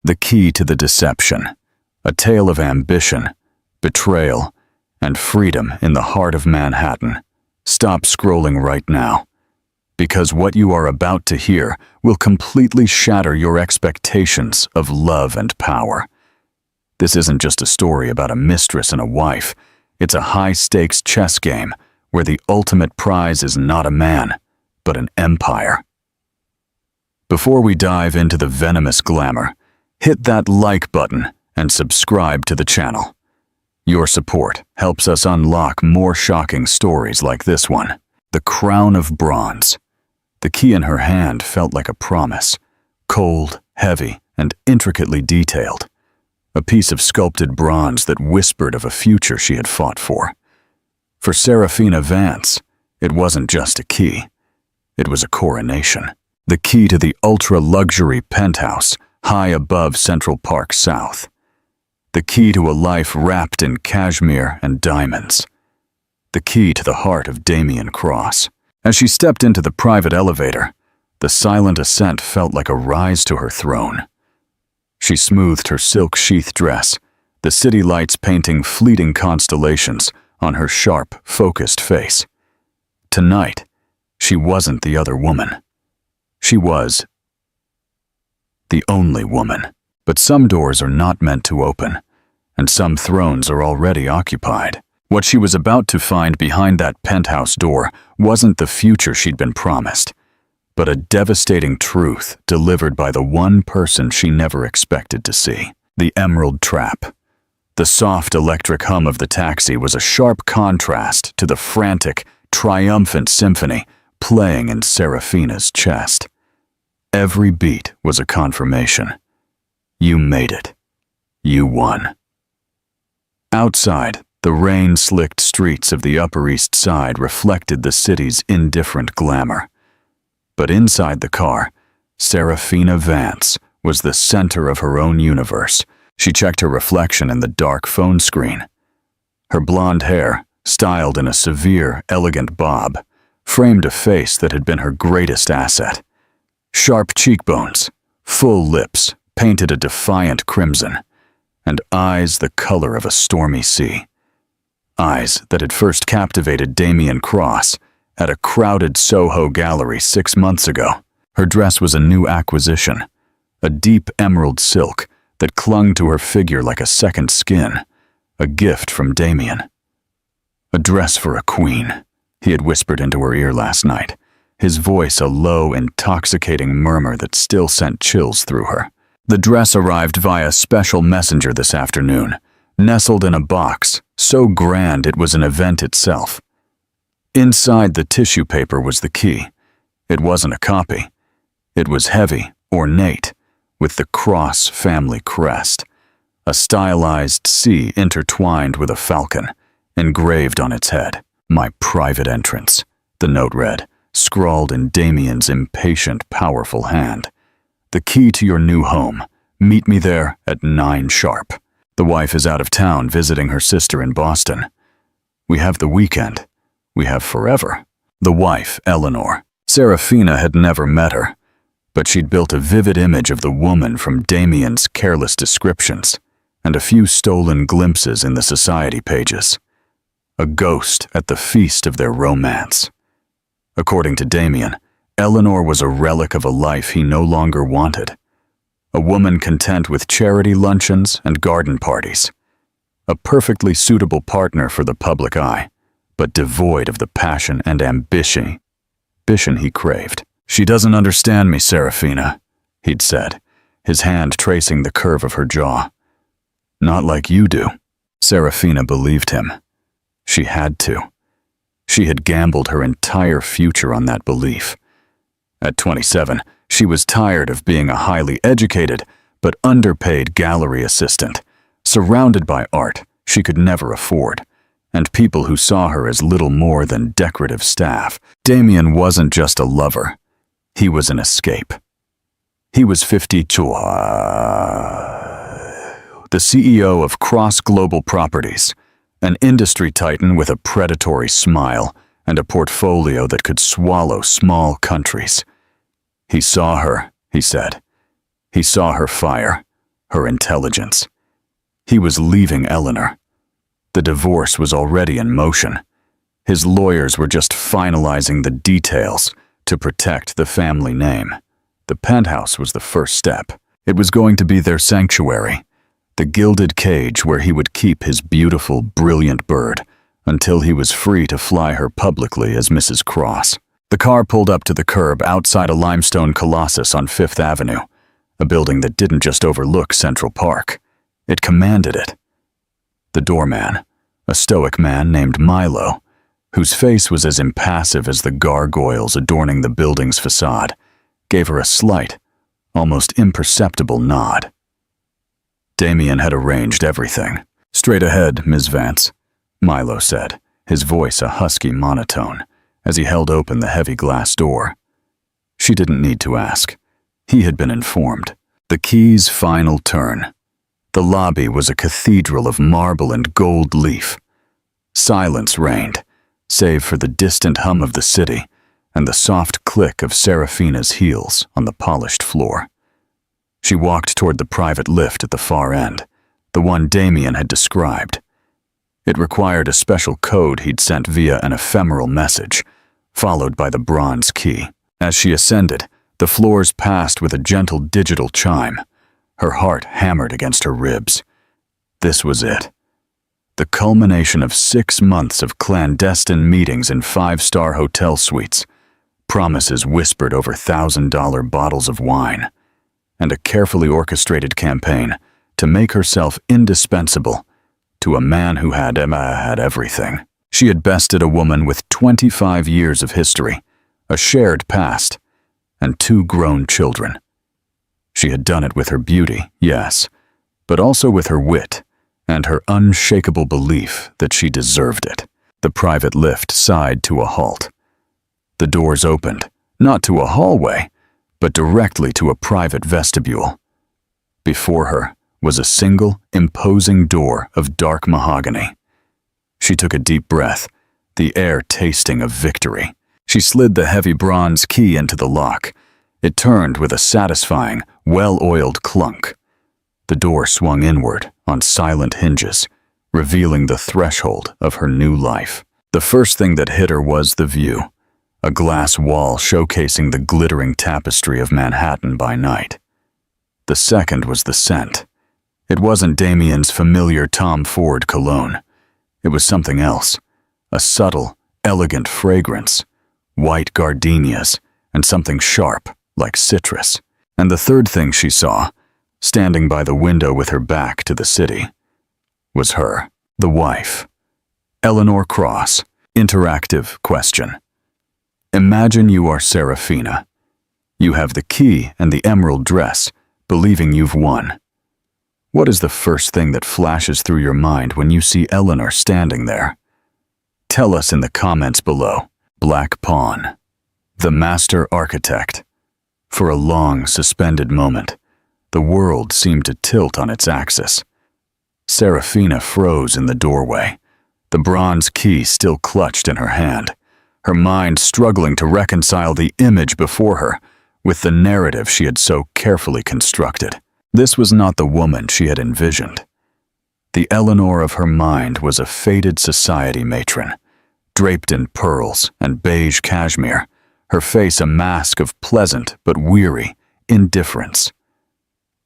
The Key to the Deception, a tale of ambition, betrayal, and freedom in the heart of Manhattan. Stop scrolling right now, because what you are about to hear will completely shatter your expectations of love and power. This isn't just a story about a mistress and a wife. It's a high-stakes chess game where the ultimate prize is not a man, but an empire. Before we dive into the venomous glamour, hit that like button and subscribe to the channel. Your support helps us unlock more shocking stories like this one. The Crown of Bronze. The key in her hand felt like a promise, cold, heavy, and intricately detailed. A piece of sculpted bronze that whispered of a future she had fought for. For Serafina Vance, it wasn't just a key. It was a coronation. The key to the ultra-luxury penthouse high above Central Park South. The key to a life wrapped in cashmere and diamonds. The key to the heart of Damien Cross. As she stepped into the private elevator, the silent ascent felt like a rise to her throne. She smoothed her silk-sheath dress, the city lights painting fleeting constellations on her sharp, focused face. Tonight, she wasn't the other woman. She was the only woman. But some doors are not meant to open, and some thrones are already occupied. What she was about to find behind that penthouse door wasn't the future she'd been promised, but a devastating truth delivered by the one person she never expected to see. The Emerald Trap. The soft electric hum of the taxi was a sharp contrast to the frantic, triumphant symphony playing in Serafina's chest. Every beat was a confirmation. You made it. You won. Outside, the rain-slicked streets of the Upper East Side reflected the city's indifferent glamour. But inside the car, Serafina Vance was the center of her own universe. She checked her reflection in the dark phone screen. Her blonde hair, styled in a severe, elegant bob, framed a face that had been her greatest asset. Sharp cheekbones, full lips, painted a defiant crimson, and eyes the color of a stormy sea. Eyes that had first captivated Damien Cross at a crowded Soho gallery 6 months ago. Her dress was a new acquisition, a deep emerald silk that clung to her figure like a second skin, a gift from Damien. A dress for a queen, he had whispered into her ear last night, his voice a low, intoxicating murmur that still sent chills through her. The dress arrived via special messenger this afternoon, nestled in a box, so grand it was an event itself. Inside the tissue paper was the key. It wasn't a copy. It was heavy, ornate, with the Cross family crest, a stylized C intertwined with a falcon, engraved on its head. My private entrance, the note read, scrawled in Damien's impatient, powerful hand. The key to your new home. Meet me there at 9 sharp. The wife is out of town visiting her sister in Boston. We have the weekend. We have forever. The wife, Eleanor. Serafina had never met her, but she'd built a vivid image of the woman from Damien's careless descriptions and a few stolen glimpses in the society pages. A ghost at the feast of their romance. According to Damien, Eleanor was a relic of a life he no longer wanted. A woman content with charity luncheons and garden parties. A perfectly suitable partner for the public eye, but devoid of the passion and ambition he craved. She doesn't understand me, Serafina, he'd said, his hand tracing the curve of her jaw. Not like you do. Serafina believed him. She had to. She had gambled her entire future on that belief. At 27, she was tired of being a highly educated but underpaid gallery assistant, surrounded by art she could never afford, and people who saw her as little more than decorative staff. Damien wasn't just a lover. He was an escape. He was 52, the CEO of Cross Global Properties, an industry titan with a predatory smile and a portfolio that could swallow small countries. He saw her, he said. He saw her fire, her intelligence. He was leaving Eleanor. The divorce was already in motion. His lawyers were just finalizing the details to protect the family name. The penthouse was the first step. It was going to be their sanctuary, the gilded cage where he would keep his beautiful, brilliant bird until he was free to fly her publicly as Mrs. Cross. The car pulled up to the curb outside a limestone colossus on Fifth Avenue, a building that didn't just overlook Central Park. It commanded it. The doorman, a stoic man named Milo, whose face was as impassive as the gargoyles adorning the building's facade, gave her a slight, almost imperceptible nod. Damien had arranged everything. "Straight ahead, Ms. Vance," Milo said, his voice a husky monotone, as he held open the heavy glass door. She didn't need to ask. He had been informed. The key's final turn. The lobby was a cathedral of marble and gold leaf. Silence reigned, save for the distant hum of the city and the soft click of Serafina's heels on the polished floor. She walked toward the private lift at the far end, the one Damien had described. It required a special code he'd sent via an ephemeral message, followed by the bronze key. As she ascended, the floors passed with a gentle digital chime. Her heart hammered against her ribs. This was it. The culmination of 6 months of clandestine meetings in 5-star hotel suites, promises whispered over $1,000 bottles of wine, and a carefully orchestrated campaign to make herself indispensable to a man who had everything. She had bested a woman with 25 years of history, a shared past, and 2 grown children. She had done it with her beauty, yes, but also with her wit and her unshakable belief that she deserved it. The private lift sighed to a halt. The doors opened, not to a hallway, but directly to a private vestibule. Before her was a single, imposing door of dark mahogany. She took a deep breath, the air tasting of victory. She slid the heavy bronze key into the lock. It turned with a satisfying, well-oiled clunk. The door swung inward on silent hinges, revealing the threshold of her new life. The first thing that hit her was the view, a glass wall showcasing the glittering tapestry of Manhattan by night. The second was the scent. It wasn't Damien's familiar Tom Ford cologne. It was something else, a subtle, elegant fragrance, white gardenias, and something sharp, like citrus. And the third thing she saw, standing by the window with her back to the city, was her, the wife. Eleanor Cross. Interactive question. Imagine you are Serafina. You have the key and the emerald dress, believing you've won. What is the first thing that flashes through your mind when you see Eleanor standing there? Tell us in the comments below. Black Pawn. The master architect. For a long, suspended moment, the world seemed to tilt on its axis. Serafina froze in the doorway, the bronze key still clutched in her hand, her mind struggling to reconcile the image before her with the narrative she had so carefully constructed. This was not the woman she had envisioned. The Eleanor of her mind was a faded society matron, draped in pearls and beige cashmere, her face a mask of pleasant but weary indifference.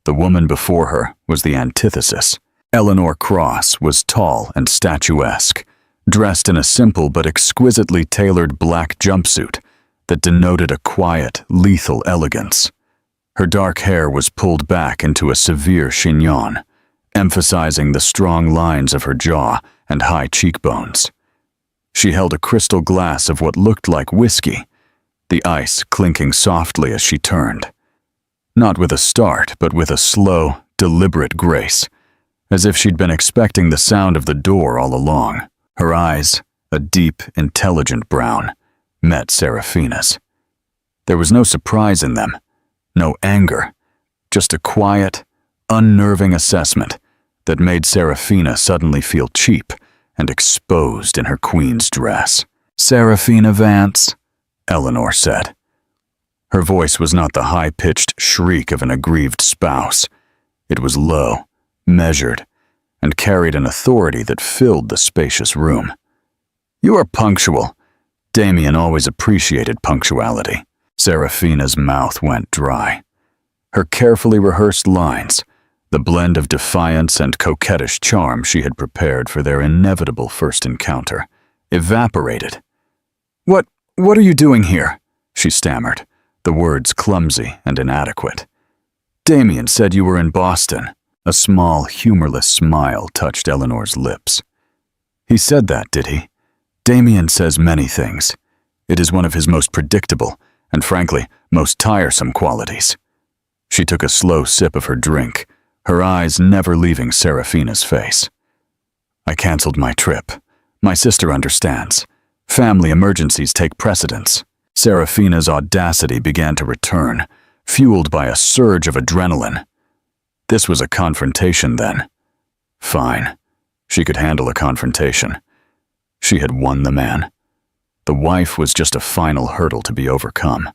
The woman before her was the antithesis. Eleanor Cross was tall and statuesque, dressed in a simple but exquisitely tailored black jumpsuit that denoted a quiet, lethal elegance. Her dark hair was pulled back into a severe chignon, emphasizing the strong lines of her jaw and high cheekbones. She held a crystal glass of what looked like whiskey, the ice clinking softly as she turned. Not with a start, but with a slow, deliberate grace, as if she'd been expecting the sound of the door all along. Her eyes, a deep, intelligent brown, met Serafina's. There was no surprise in them, no anger, just a quiet, unnerving assessment that made Serafina suddenly feel cheap and exposed in her queen's dress. "Serafina Vance," Eleanor said. Her voice was not the high-pitched shriek of an aggrieved spouse. It was low, measured, and carried an authority that filled the spacious room. "You are punctual." Damien always appreciated punctuality. Seraphina's mouth went dry. Her carefully rehearsed lines, the blend of defiance and coquettish charm she had prepared for their inevitable first encounter, evaporated. What are you doing here?" she stammered, the words clumsy and inadequate. "Damien said you were in Boston." A small, humorless smile touched Eleanor's lips. "He said that, did he? Damien says many things. It is one of his most predictable and, frankly, most tiresome qualities." She took a slow sip of her drink, her eyes never leaving Seraphina's face. "I canceled my trip. My sister understands. Family emergencies take precedence." Seraphina's audacity began to return, fueled by a surge of adrenaline. This was a confrontation, then. Fine. She could handle a confrontation. She had won the man. The wife was just a final hurdle to be overcome.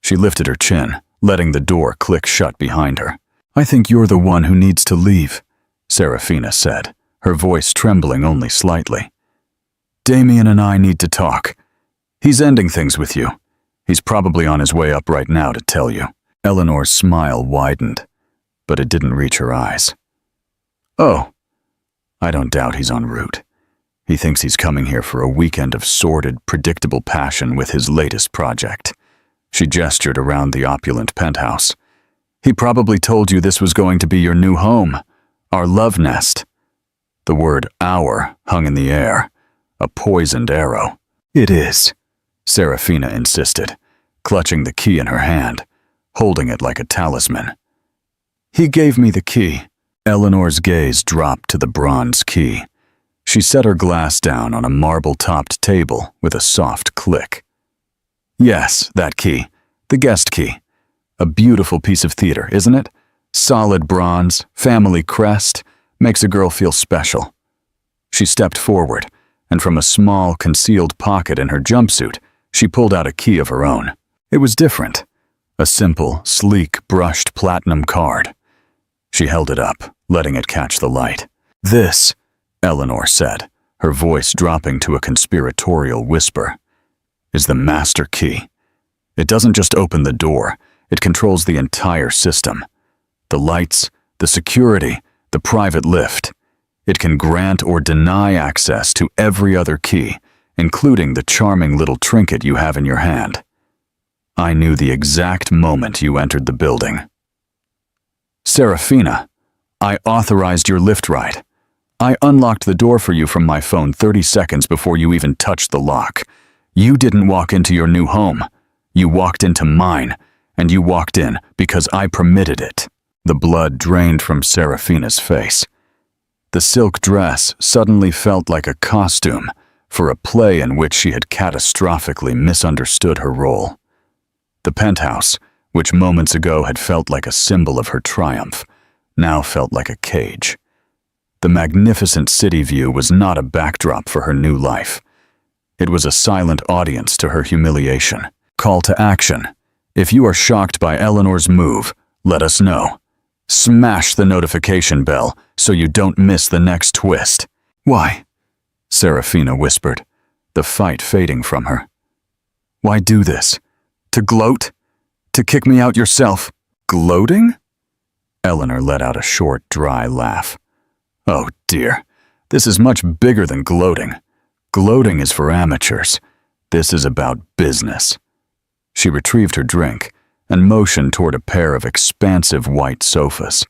She lifted her chin, letting the door click shut behind her. "I think you're the one who needs to leave," Seraphina said, her voice trembling only slightly. "Damien and I need to talk. He's ending things with you. He's probably on his way up right now to tell you." Eleanor's smile widened, but it didn't reach her eyes. "Oh, I don't doubt he's en route. He thinks he's coming here for a weekend of sordid, predictable passion with his latest project." She gestured around the opulent penthouse. "He probably told you this was going to be your new home, our love nest." The word "our" hung in the air, a poisoned arrow. "It is," Seraphina insisted, clutching the key in her hand, holding it like a talisman. "He gave me the key." Eleanor's gaze dropped to the bronze key. She set her glass down on a marble-topped table with a soft click. "Yes, that key. The guest key. A beautiful piece of theater, isn't it? Solid bronze, family crest, makes a girl feel special." She stepped forward, and from a small, concealed pocket in her jumpsuit, she pulled out a key of her own. It was different. A simple, sleek, brushed platinum card. She held it up, letting it catch the light. "This," Eleanor said, her voice dropping to a conspiratorial whisper, "is the master key. It doesn't just open the door, it controls the entire system. The lights, the security, the private lift. It can grant or deny access to every other key, including the charming little trinket you have in your hand. I knew the exact moment you entered the building." "Seraphina, I authorized your lift ride. I unlocked the door for you from my phone 30 seconds before you even touched the lock. You didn't walk into your new home. You walked into mine, and you walked in because I permitted it." The blood drained from Seraphina's face. The silk dress suddenly felt like a costume for a play in which she had catastrophically misunderstood her role. The penthouse, which moments ago had felt like a symbol of her triumph, now felt like a cage. The magnificent city view was not a backdrop for her new life. It was a silent audience to her humiliation. Call to action. If you are shocked by Eleanor's move, let us know. Smash the notification bell so you don't miss the next twist. "Why?" Seraphina whispered, the fight fading from her. "Why do this? To gloat? To kick me out yourself?" "Gloating?" Eleanor let out a short, dry laugh. "Oh dear, this is much bigger than gloating. Gloating is for amateurs. This is about business." She retrieved her drink and motioned toward a pair of expansive white sofas.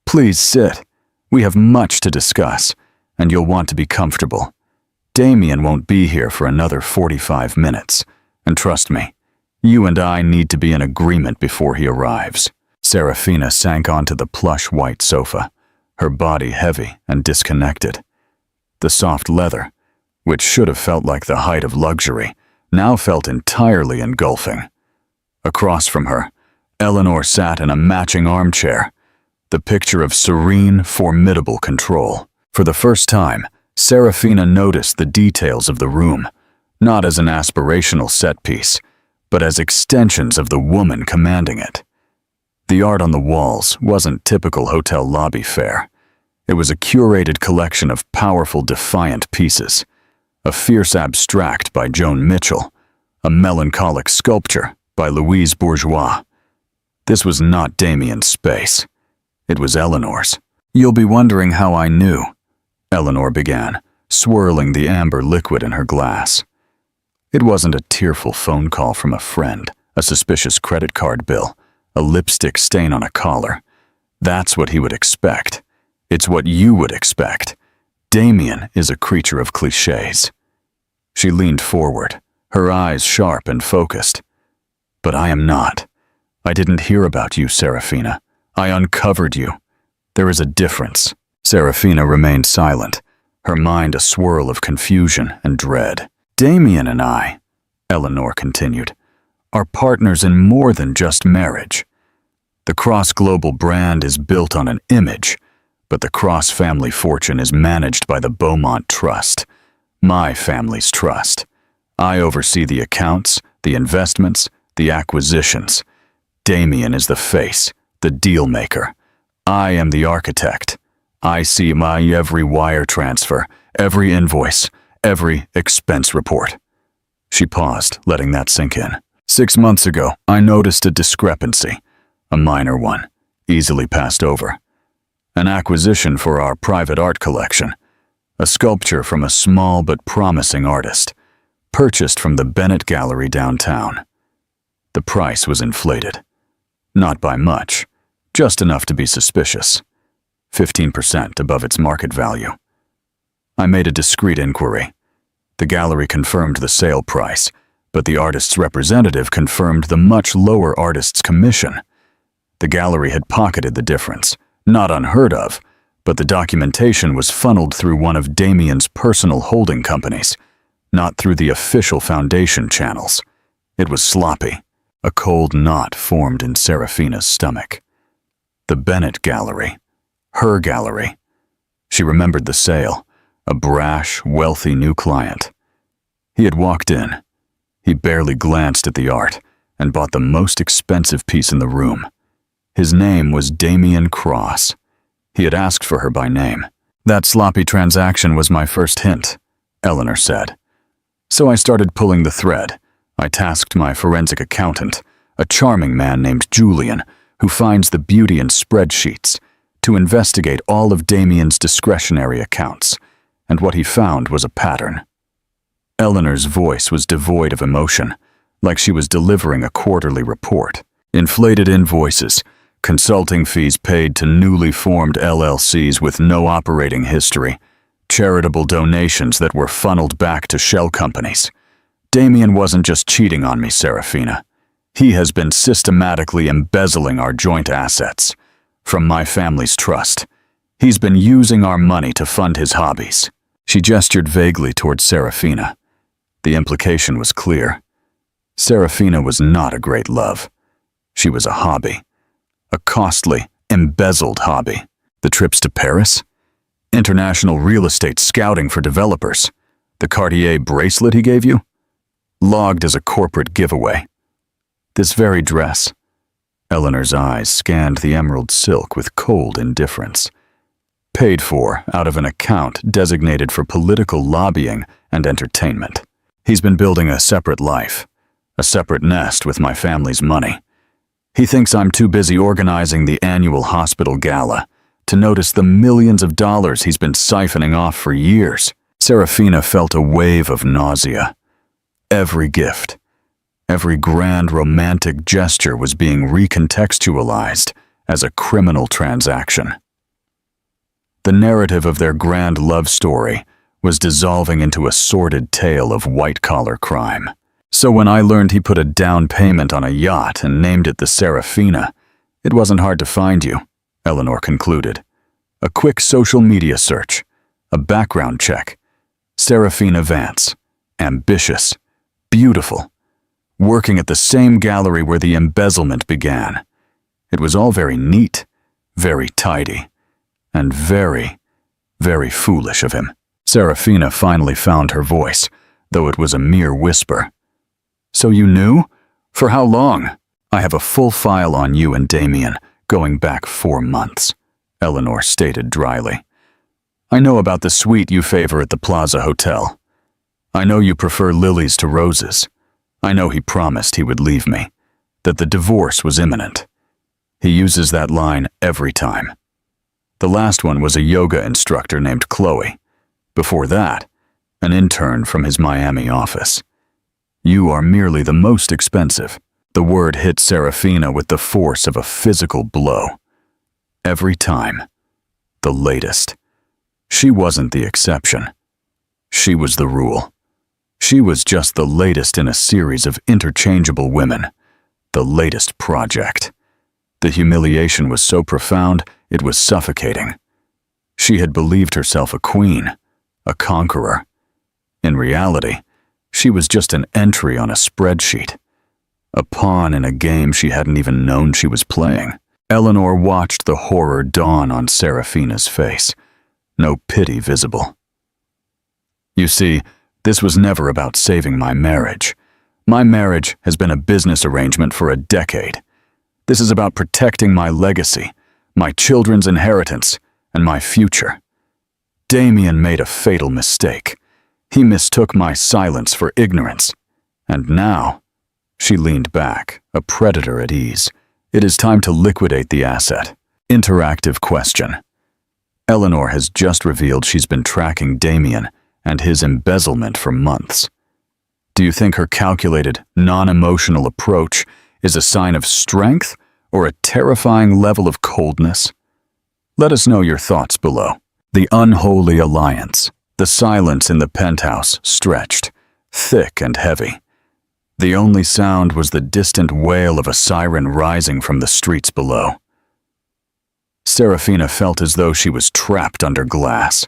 "Please sit. We have much to discuss, and you'll want to be comfortable. Damien won't be here for another 45 minutes, and trust me, you and I need to be in agreement before he arrives." Seraphina sank onto the plush white sofa, her body heavy and disconnected. The soft leather, which should have felt like the height of luxury, now felt entirely engulfing. Across from her, Eleanor sat in a matching armchair, the picture of serene, formidable control. For the first time, Seraphina noticed the details of the room, not as an aspirational set piece, but as extensions of the woman commanding it. The art on the walls wasn't typical hotel lobby fare. It was a curated collection of powerful, defiant pieces. A fierce abstract by Joan Mitchell, a melancholic sculpture by Louise Bourgeois. This was not Damien's space. It was Eleanor's. "You'll be wondering how I knew," Eleanor began, swirling the amber liquid in her glass. It wasn't a tearful phone call from a friend, a suspicious credit card bill, a lipstick stain on a collar. That's what he would expect. It's what you would expect. Damien is a creature of clichés. She leaned forward, her eyes sharp and focused. "But I am not. I didn't hear about you, Serafina. I uncovered you. There is a difference." Serafina remained silent, her mind a swirl of confusion and dread. "Damien and I," Eleanor continued, "are partners in more than just marriage. The cross-global brand is built on an image, but the cross-family fortune is managed by the Beaumont Trust, my family's trust. I oversee the accounts, the investments, the acquisitions. Damien is the face, the deal-maker. I am the architect. I see my every wire transfer, every invoice, every expense report." She paused, letting that sink in. "6 months ago, I noticed a discrepancy, a minor one, easily passed over. An acquisition for our private art collection, a sculpture from a small but promising artist, purchased from the Bennett Gallery downtown. The price was inflated. Not by much, just enough to be suspicious. 15% above its market value. I made a discreet inquiry. The gallery confirmed the sale price, but the artist's representative confirmed the much lower artist's commission. The gallery had pocketed the difference, not unheard of, but the documentation was funneled through one of Damien's personal holding companies, not through the official foundation channels. It was sloppy. A cold knot formed in Serafina's stomach. The Bennett Gallery. Her gallery. She remembered the sale, a brash, wealthy new client. He had walked in. He barely glanced at the art and bought the most expensive piece in the room. His name was Damien Cross. He had asked for her by name. "That sloppy transaction was my first hint," Eleanor said. "So I started pulling the thread. I tasked my forensic accountant, a charming man named Julian, who finds the beauty in spreadsheets, to investigate all of Damien's discretionary accounts, and what he found was a pattern." Eleanor's voice was devoid of emotion, like she was delivering a quarterly report. Inflated invoices, consulting fees paid to newly formed LLCs with no operating history, charitable donations that were funneled back to shell companies. Damien wasn't just cheating on me, Serafina. He has been systematically embezzling our joint assets from my family's trust. He's been using our money to fund his hobbies. She gestured vaguely toward Serafina. The implication was clear. Serafina was not a great love. She was a hobby. A costly, embezzled hobby. The trips to Paris? International real estate scouting for developers? The Cartier bracelet he gave you? Logged as a corporate giveaway. This very dress. Eleanor's eyes scanned the emerald silk with cold indifference. Paid for out of an account designated for political lobbying and entertainment. He's been building a separate life, a separate nest with my family's money. He thinks I'm too busy organizing the annual hospital gala to notice the millions of dollars he's been siphoning off for years. Serafina felt a wave of nausea. Every gift, every grand romantic gesture was being recontextualized as a criminal transaction. The narrative of their grand love story was dissolving into a sordid tale of white-collar crime. So when I learned he put a down payment on a yacht and named it the Serafina, it wasn't hard to find you, Eleanor concluded. A quick social media search, a background check. Serafina Vance, ambitious, beautiful, working at the same gallery where the embezzlement began. It was all very neat, very tidy, and very, very foolish of him. Serafina finally found her voice, though it was a mere whisper. "So you knew? For how long? I have a full file on you and Damien, going back 4 months, Eleanor stated dryly. I know about the suite you favor at the Plaza Hotel. I know you prefer lilies to roses. I know he promised he would leave me, that the divorce was imminent. He uses that line every time. The last one was a yoga instructor named Chloe. Before that, an intern from his Miami office. You are merely the most expensive. The word hit Serafina with the force of a physical blow. Every time. The latest. She wasn't the exception. She was the rule. She was just the latest in a series of interchangeable women. The latest project. The humiliation was so profound, it was suffocating. She had believed herself a queen, a conqueror. In reality, she was just an entry on a spreadsheet. A pawn in a game she hadn't even known she was playing. Eleanor watched the horror dawn on Serafina's face. No pity visible. You see, this was never about saving my marriage. My marriage has been a business arrangement for a decade. This is about protecting my legacy, my children's inheritance, and my future. Damien made a fatal mistake. He mistook my silence for ignorance. And now, she leaned back, a predator at ease. It is time to liquidate the asset. Interactive question. Eleanor has just revealed she's been tracking Damien and his embezzlement for months. Do you think her calculated, non-emotional approach is a sign of strength or a terrifying level of coldness? Let us know your thoughts below. The unholy alliance. The silence in the penthouse stretched, thick and heavy. The only sound was the distant wail of a siren rising from the streets below. Serafina felt as though she was trapped under glass.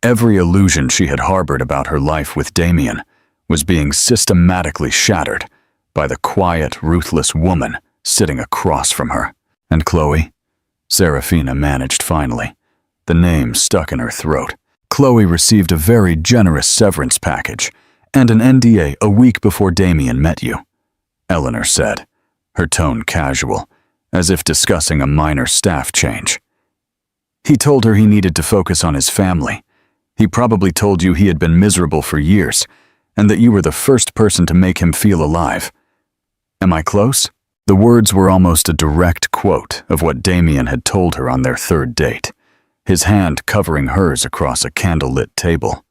Every illusion she had harbored about her life with Damien was being systematically shattered by the quiet, ruthless woman sitting across from her. And Chloe? Serafina managed finally. The name stuck in her throat. Chloe received a very generous severance package and an NDA a week before Damien met you, Eleanor said, her tone casual, as if discussing a minor staff change. He told her he needed to focus on his family. He probably told you he had been miserable for years, and that you were the first person to make him feel alive. Am I close? The words were almost a direct quote of what Damien had told her on their third date, his hand covering hers across a candlelit table.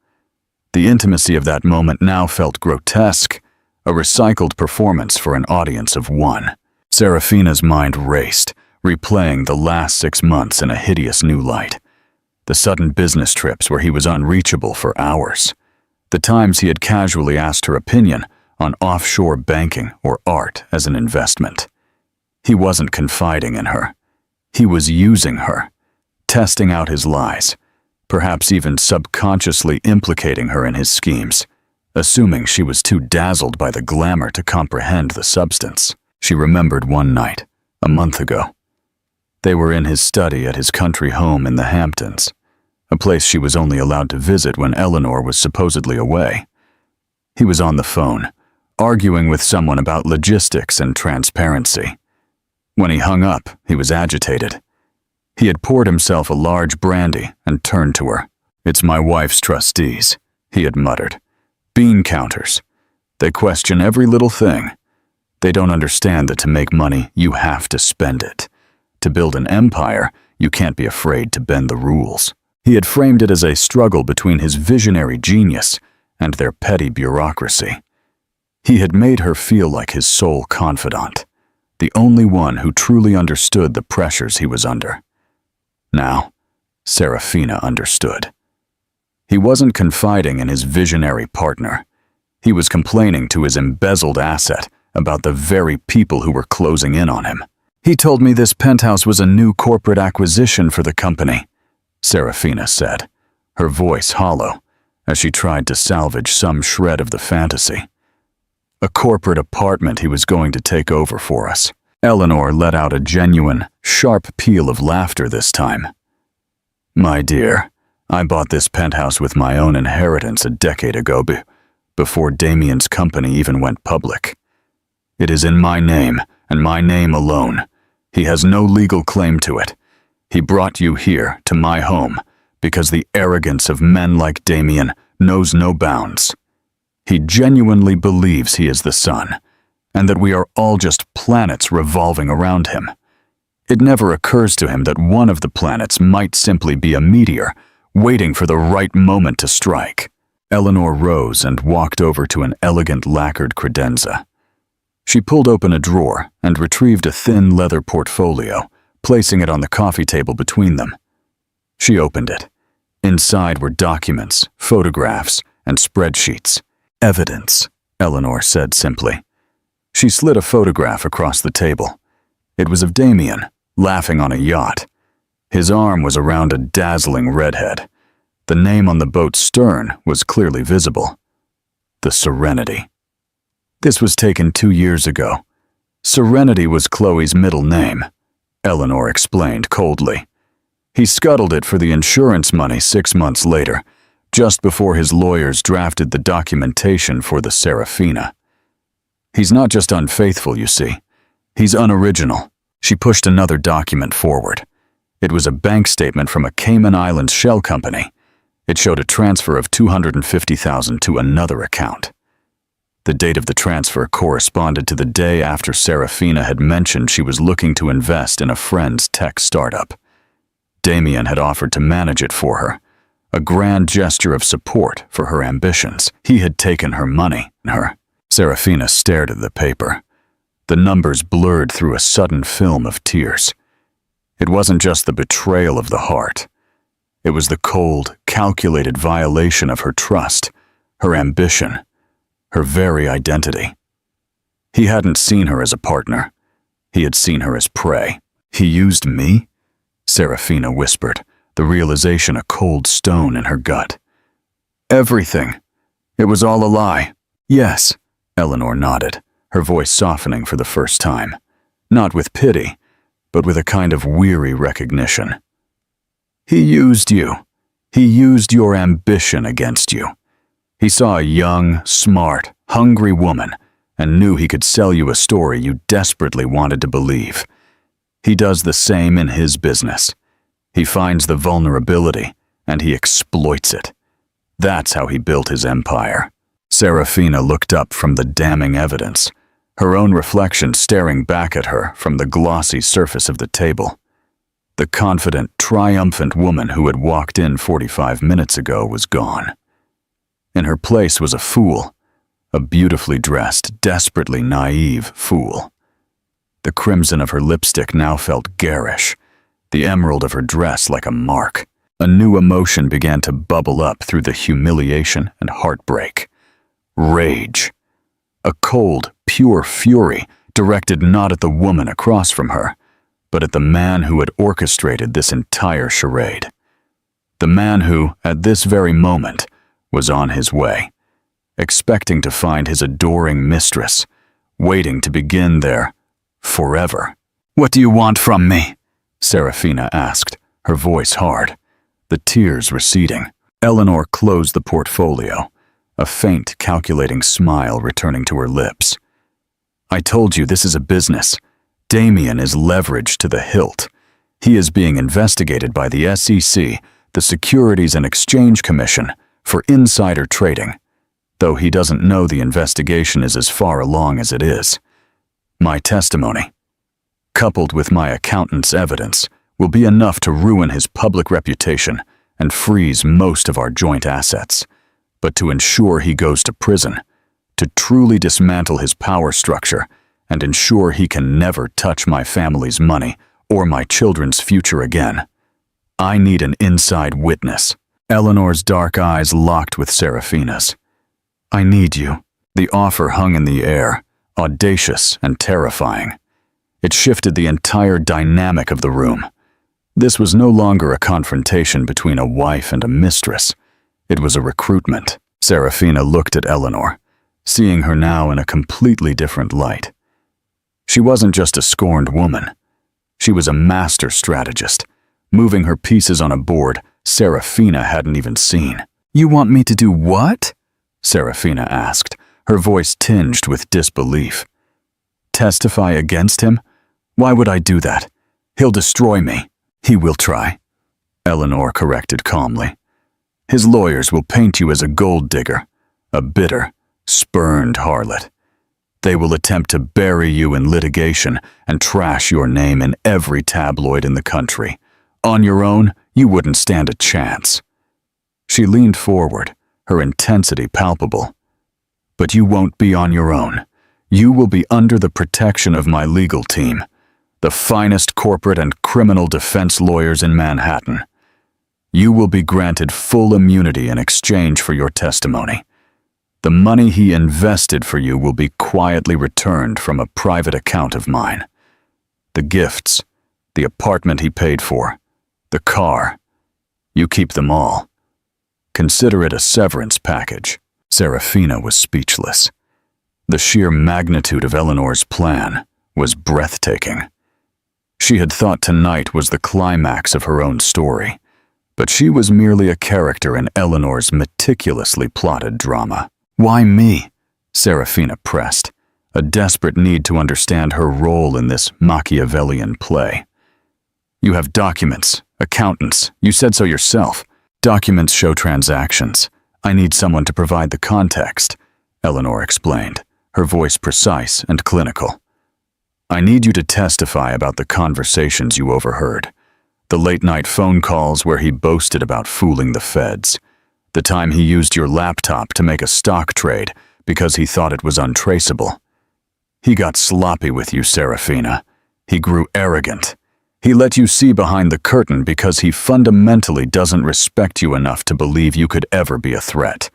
The intimacy of that moment now felt grotesque, a recycled performance for an audience of one. Serafina's mind raced, replaying the last 6 months in a hideous new light. The sudden business trips where he was unreachable for hours. The times he had casually asked her opinion on offshore banking or art as an investment. He wasn't confiding in her. He was using her, testing out his lies, perhaps even subconsciously implicating her in his schemes, assuming she was too dazzled by the glamour to comprehend the substance. She remembered one night, a month ago. They were in his study at his country home in the Hamptons, a place she was only allowed to visit when Eleanor was supposedly away. He was on the phone, arguing with someone about logistics and transparency. When he hung up, he was agitated. He had poured himself a large brandy and turned to her. "It's my wife's trustees," he had muttered. "Bean counters. They question every little thing. They don't understand that to make money, you have to spend it. To build an empire, you can't be afraid to bend the rules." He had framed it as a struggle between his visionary genius and their petty bureaucracy. He had made her feel like his sole confidant, the only one who truly understood the pressures he was under. Now, Serafina understood. He wasn't confiding in his visionary partner. He was complaining to his embezzled asset about the very people who were closing in on him. "He told me this penthouse was a new corporate acquisition for the company," Serafina said, her voice hollow, as she tried to salvage some shred of the fantasy. "A corporate apartment he was going to take over for us." Eleanor let out a genuine, sharp peal of laughter this time. "My dear, I bought this penthouse with my own inheritance a decade ago before Damien's company even went public. It is in my name, and my name alone. He has no legal claim to it. He brought you here, to my home, because the arrogance of men like Damien knows no bounds. He genuinely believes he is the sun, and that we are all just planets revolving around him. It never occurs to him that one of the planets might simply be a meteor, waiting for the right moment to strike. Eleanor rose and walked over to an elegant lacquered credenza. She pulled open a drawer and retrieved a thin leather portfolio, placing it on the coffee table between them. She opened it. Inside were documents, photographs, and spreadsheets. Evidence, Eleanor said simply. She slid a photograph across the table. It was of Damien, laughing on a yacht. His arm was around a dazzling redhead. The name on the boat's stern was clearly visible. The Serenity. This was taken 2 years ago. Serenity was Chloe's middle name, Eleanor explained coldly. He scuttled it for the insurance money 6 months later, just before his lawyers drafted the documentation for the Serafina. He's not just unfaithful, you see. He's unoriginal. She pushed another document forward. It was a bank statement from a Cayman Islands shell company. It showed a transfer of $250,000 to another account. The date of the transfer corresponded to the day after Serafina had mentioned she was looking to invest in a friend's tech startup. Damien had offered to manage it for her, a grand gesture of support for her ambitions. He had taken her money. Serafina stared at the paper. The numbers blurred through a sudden film of tears. It wasn't just the betrayal of the heart. It was the cold, calculated violation of her trust, her ambition, her very identity. He hadn't seen her as a partner. He had seen her as prey. He used me? Serafina whispered, the realization a cold stone in her gut. Everything. It was all a lie. Yes, Eleanor nodded, her voice softening for the first time. Not with pity, but with a kind of weary recognition. He used you. He used your ambition against you. He saw a young, smart, hungry woman and knew he could sell you a story you desperately wanted to believe. He does the same in his business. He finds the vulnerability and he exploits it. That's how he built his empire. Serafina looked up from the damning evidence, her own reflection staring back at her from the glossy surface of the table. The confident, triumphant woman who had walked in 45 minutes ago was gone. In her place was a fool, a beautifully dressed, desperately naive fool. The crimson of her lipstick now felt garish, the emerald of her dress like a mark. A new emotion began to bubble up through the humiliation and heartbreak. Rage. A cold, pure fury directed not at the woman across from her, but at the man who had orchestrated this entire charade. The man who, at this very moment, was on his way, expecting to find his adoring mistress, waiting to begin their forever. "What do you want from me?" Serafina asked, her voice hard, the tears receding. Eleanor closed the portfolio, a faint, calculating smile returning to her lips. "I told you this is a business. Damien is leveraged to the hilt. He is being investigated by the SEC, the Securities and Exchange Commission, for insider trading, though he doesn't know the investigation is as far along as it is. My testimony, coupled with my accountant's evidence, will be enough to ruin his public reputation and freeze most of our joint assets. But to ensure he goes to prison, to truly dismantle his power structure, and ensure he can never touch my family's money or my children's future again, I need an inside witness." Eleanor's dark eyes locked with Serafina's. "I need you." The offer hung in the air, audacious and terrifying. It shifted the entire dynamic of the room. This was no longer a confrontation between a wife and a mistress. It was a recruitment. Serafina looked at Eleanor, seeing her now in a completely different light. She wasn't just a scorned woman. She was a master strategist, moving her pieces on a board Serafina hadn't even seen. "You want me to do what?" Serafina asked, her voice tinged with disbelief. "Testify against him? Why would I do that? He'll destroy me. He will try, Eleanor corrected calmly. His lawyers will paint you as a gold digger, a bitter, spurned harlot. They will attempt to bury you in litigation and trash your name in every tabloid in the country. On your own, you wouldn't stand a chance. She leaned forward, her intensity palpable. But you won't be on your own. You will be under the protection of my legal team, the finest corporate and criminal defense lawyers in Manhattan. You will be granted full immunity in exchange for your testimony. The money he invested for you will be quietly returned from a private account of mine. The gifts, the apartment he paid for, the car, you keep them all. Consider it a severance package. Serafina was speechless. The sheer magnitude of Eleanor's plan was breathtaking. She had thought tonight was the climax of her own story, but she was merely a character in Eleanor's meticulously plotted drama. Why me? Serafina pressed, a desperate need to understand her role in this Machiavellian play. You have documents, accountants, you said so yourself. Documents show transactions. I need someone to provide the context, Eleanor explained, her voice precise and clinical. I need you to testify about the conversations you overheard, the late-night phone calls where he boasted about fooling the feds, the time he used your laptop to make a stock trade because he thought it was untraceable. He got sloppy with you, Serafina. He grew arrogant. He let you see behind the curtain because he fundamentally doesn't respect you enough to believe you could ever be a threat.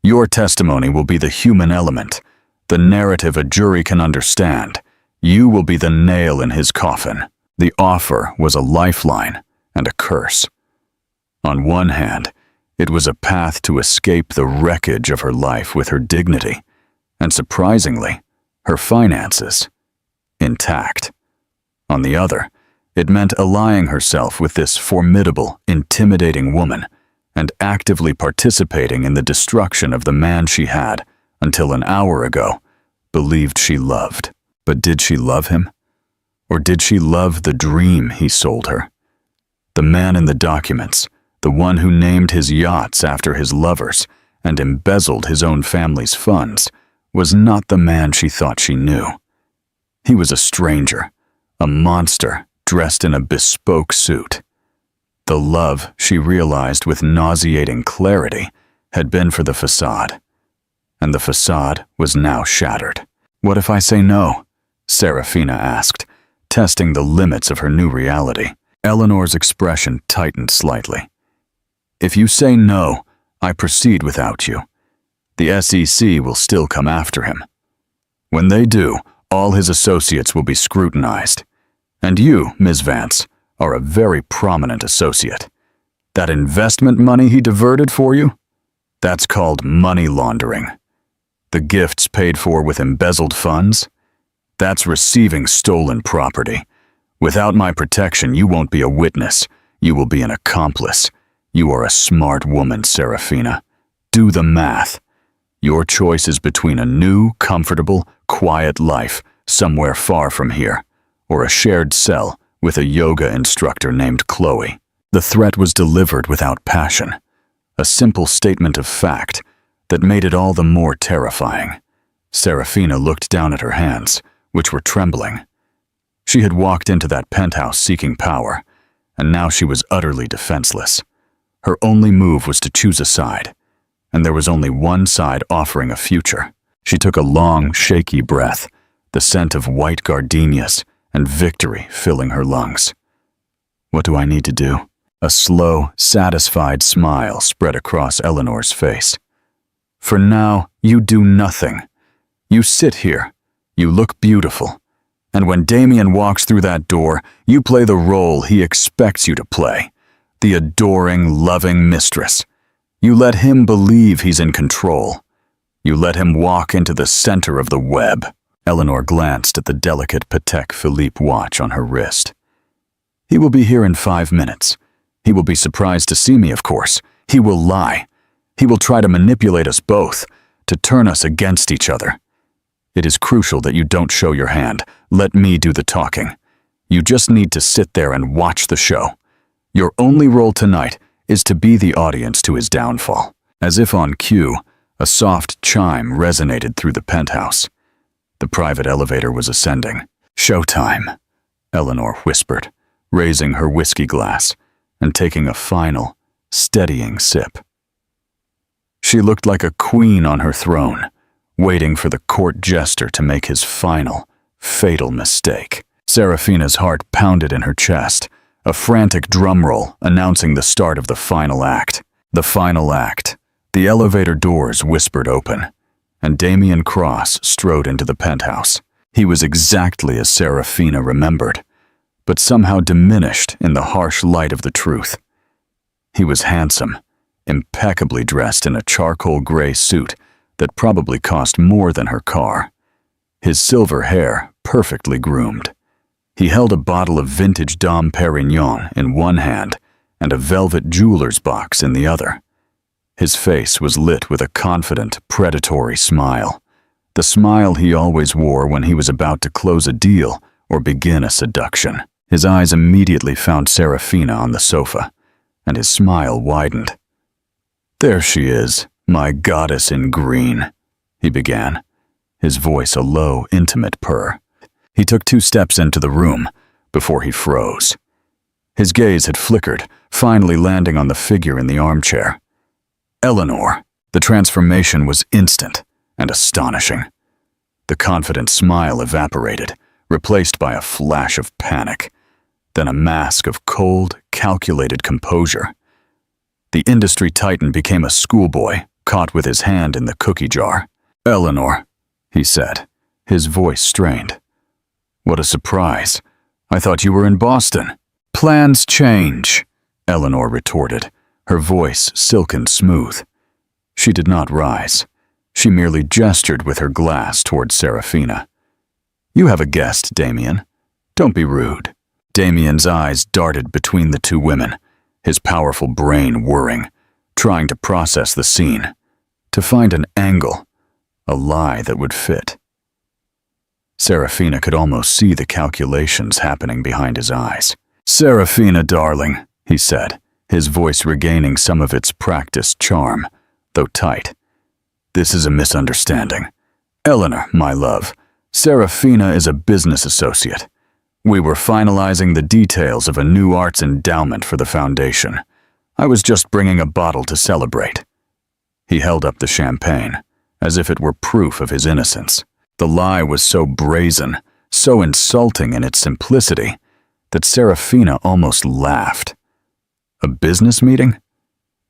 Your testimony will be the human element, the narrative a jury can understand. You will be the nail in his coffin. The offer was a lifeline and a curse. On one hand, it was a path to escape the wreckage of her life with her dignity, and surprisingly, her finances intact. On the other, it meant allying herself with this formidable, intimidating woman and actively participating in the destruction of the man she had, until an hour ago, believed she loved. But did she love him? Or did she love the dream he sold her? The man in the documents, the one who named his yachts after his lovers and embezzled his own family's funds, was not the man she thought she knew. He was a stranger, a monster dressed in a bespoke suit. The love, she realized with nauseating clarity, had been for the facade, and the facade was now shattered. What if I say no? Serafina asked, testing the limits of her new reality. Eleanor's expression tightened slightly. If you say no, I proceed without you. The SEC will still come after him. When they do, all his associates will be scrutinized. And you, Ms. Vance, are a very prominent associate. That investment money he diverted for you? That's called money laundering. The gifts paid for with embezzled funds? That's receiving stolen property. Without my protection, you won't be a witness. You will be an accomplice. You are a smart woman, Serafina. Do the math. Your choice is between a new, comfortable, quiet life somewhere far from here, or a shared cell with a yoga instructor named Chloe. The threat was delivered without passion, a simple statement of fact that made it all the more terrifying. Serafina looked down at her hands, which were trembling. She had walked into that penthouse seeking power, and now she was utterly defenseless. Her only move was to choose a side, and there was only one side offering a future. She took a long, shaky breath, the scent of white gardenias and victory filling her lungs. What do I need to do? A slow, satisfied smile spread across Eleanor's face. For now, you do nothing. You sit here. You look beautiful. And when Damien walks through that door, you play the role he expects you to play. The adoring, loving mistress. You let him believe he's in control. You let him walk into the center of the web. Eleanor glanced at the delicate Patek Philippe watch on her wrist. He will be here in 5 minutes. He will be surprised to see me, of course. He will lie. He will try to manipulate us both, to turn us against each other. It is crucial that you don't show your hand. Let me do the talking. You just need to sit there and watch the show. Your only role tonight is to be the audience to his downfall." As if on cue, a soft chime resonated through the penthouse. The private elevator was ascending. "Showtime," Eleanor whispered, raising her whiskey glass and taking a final, steadying sip. She looked like a queen on her throne, waiting for the court jester to make his final, fatal mistake. Serafina's heart pounded in her chest, a frantic drum roll announcing the start of the final act. The final act. The elevator doors whispered open, and Damien Cross strode into the penthouse. He was exactly as Serafina remembered, but somehow diminished in the harsh light of the truth. He was handsome, impeccably dressed in a charcoal gray suit that probably cost more than her car. His silver hair perfectly groomed. He held a bottle of vintage Dom Perignon in one hand and a velvet jeweler's box in the other. His face was lit with a confident, predatory smile, the smile he always wore when he was about to close a deal or begin a seduction. His eyes immediately found Serafina on the sofa, and his smile widened. "There she is, my goddess in green," he began, his voice a low, intimate purr. He took 2 steps into the room before he froze. His gaze had flickered, finally landing on the figure in the armchair. Eleanor. The transformation was instant and astonishing. The confident smile evaporated, replaced by a flash of panic, then a mask of cold, calculated composure. The industry titan became a schoolboy, caught with his hand in the cookie jar. "Eleanor," he said, his voice strained. "What a surprise. I thought you were in Boston." "Plans change," Eleanor retorted, her voice silken smooth. She did not rise. She merely gestured with her glass towards Serafina. "You have a guest, Damien. Don't be rude." Damien's eyes darted between the 2 women, his powerful brain whirring, trying to process the scene, to find an angle, a lie that would fit. Serafina could almost see the calculations happening behind his eyes. "Serafina, darling," he said, his voice regaining some of its practiced charm, though tight. "This is a misunderstanding. Eleanor, my love, Serafina is a business associate. We were finalizing the details of a new arts endowment for the foundation. I was just bringing a bottle to celebrate." He held up the champagne, as if it were proof of his innocence. The lie was so brazen, so insulting in its simplicity, that Serafina almost laughed. A business meeting?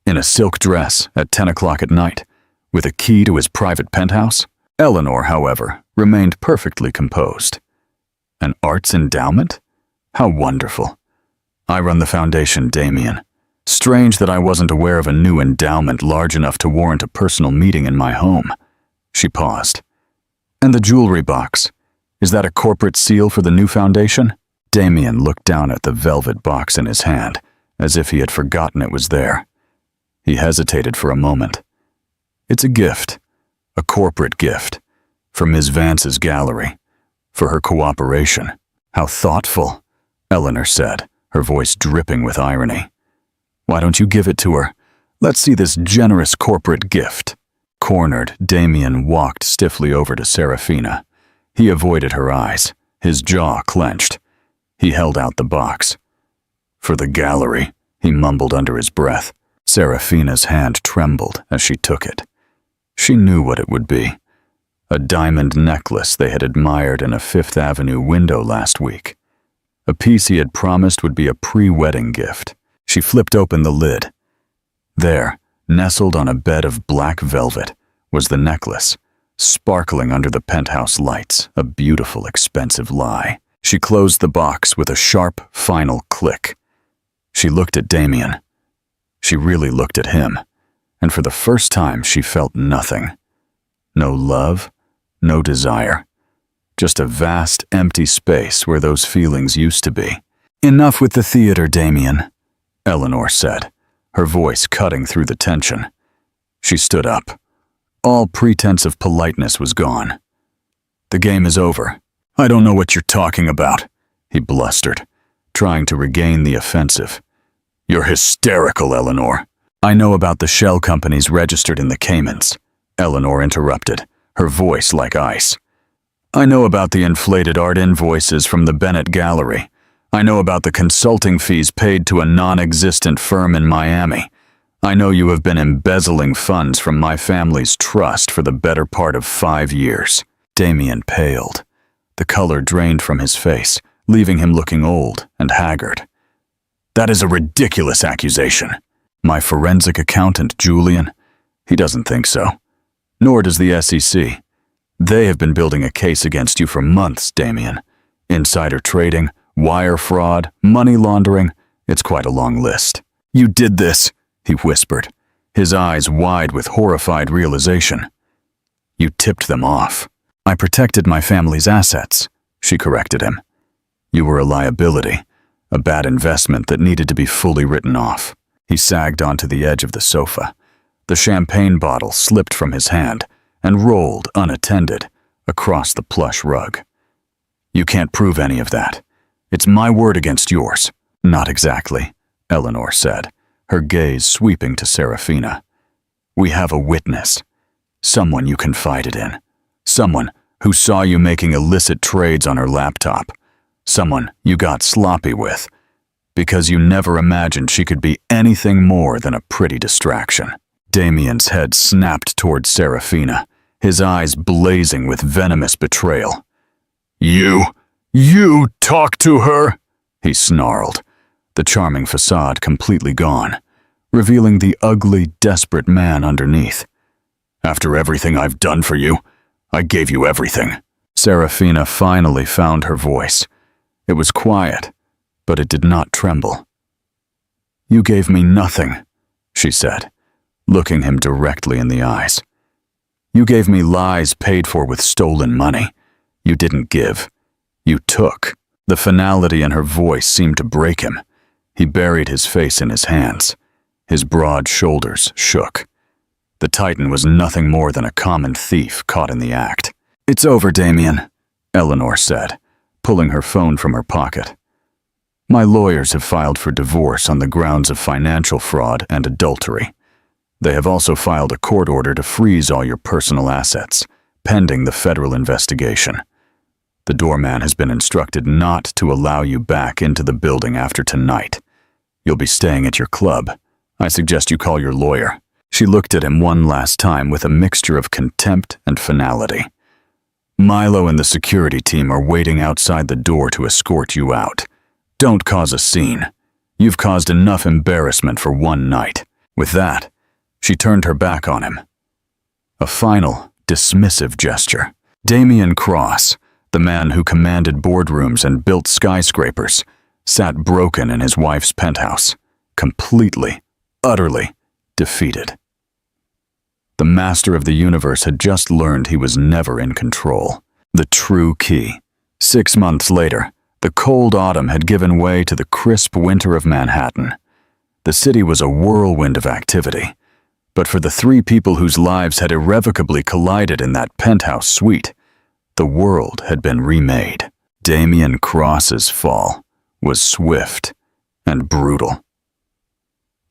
In a silk dress at 10 o'clock at night, with a key to his private penthouse? Eleanor, however, remained perfectly composed. An arts endowment? How wonderful. "I run the foundation, Damien. Strange that I wasn't aware of a new endowment large enough to warrant a personal meeting in my home." She paused. "And the jewelry box? Is that a corporate seal for the new foundation?" Damien looked down at the velvet box in his hand, as if he had forgotten it was there. He hesitated for a moment. "It's a gift, a corporate gift, for Ms. Vance's gallery, for her cooperation." "How thoughtful," Eleanor said, her voice dripping with irony. "Why don't you give it to her? Let's see this generous corporate gift." Cornered, Damien walked stiffly over to Serafina. He avoided her eyes, his jaw clenched. He held out the box. "For the gallery," he mumbled under his breath. Serafina's hand trembled as she took it. She knew what it would be. A diamond necklace they had admired in a Fifth Avenue window last week. A piece he had promised would be a pre-wedding gift. She flipped open the lid. There, nestled on a bed of black velvet, was the necklace, sparkling under the penthouse lights, a beautiful, expensive lie. She closed the box with a sharp, final click. She looked at Damien. She really looked at him, and for the first time she felt nothing. No love, no desire. Just a vast, empty space where those feelings used to be. "Enough with the theater, Damien," Eleanor said, her voice cutting through the tension. She stood up. All pretense of politeness was gone. "The game is over." "I don't know what you're talking about," he blustered, trying to regain the offensive. You're hysterical, Eleanor. I know about the shell companies registered in the Caymans, Eleanor interrupted, her voice like ice. I know about the inflated art invoices from the Bennett Gallery. I know about the consulting fees paid to a non-existent firm in Miami. I know you have been embezzling funds from my family's trust for the better part of 5 years. Damien paled. The color drained from his face, leaving him looking old and haggard. That is a ridiculous accusation. My forensic accountant, Julian, he doesn't think so. Nor does the SEC. They have been building a case against you for months, Damien. Insider trading, wire fraud, money laundering, it's quite a long list. You did this, he whispered, his eyes wide with horrified realization. You tipped them off. I protected my family's assets, she corrected him. You were a liability, a bad investment that needed to be fully written off. He sagged onto the edge of the sofa. The champagne bottle slipped from his hand and rolled, unattended, across the plush rug. You can't prove any of that. It's my word against yours. Not exactly, Eleanor said, her gaze sweeping to Serafina. We have a witness. Someone you confided in. Someone who saw you making illicit trades on her laptop. Someone you got sloppy with, because you never imagined she could be anything more than a pretty distraction. Damien's head snapped toward Serafina, his eyes blazing with venomous betrayal. You talk to her? He snarled, the charming facade completely gone, revealing the ugly, desperate man underneath. After everything I've done for you, I gave you everything. Serafina finally found her voice. It was quiet, but it did not tremble. You gave me nothing, she said, looking him directly in the eyes. You gave me lies paid for with stolen money. You didn't give. You took. The finality in her voice seemed to break him. He buried his face in his hands. His broad shoulders shook. The Titan was nothing more than a common thief caught in the act. It's over, Damien, Eleanor said, pulling her phone from her pocket. My lawyers have filed for divorce on the grounds of financial fraud and adultery. They have also filed a court order to freeze all your personal assets, pending the federal investigation. The doorman has been instructed not to allow you back into the building after tonight. You'll be staying at your club. I suggest you call your lawyer. She looked at him one last time with a mixture of contempt and finality. Milo and the security team are waiting outside the door to escort you out. Don't cause a scene. You've caused enough embarrassment for one night. With that, she turned her back on him. A final, dismissive gesture. Damien Cross, the man who commanded boardrooms and built skyscrapers, sat broken in his wife's penthouse, completely, utterly defeated. The master of the universe had just learned he was never in control. The true key. 6 months later, the cold autumn had given way to the crisp winter of Manhattan. The city was a whirlwind of activity. But for the 3 people whose lives had irrevocably collided in that penthouse suite, the world had been remade. Damien Cross's fall was swift and brutal.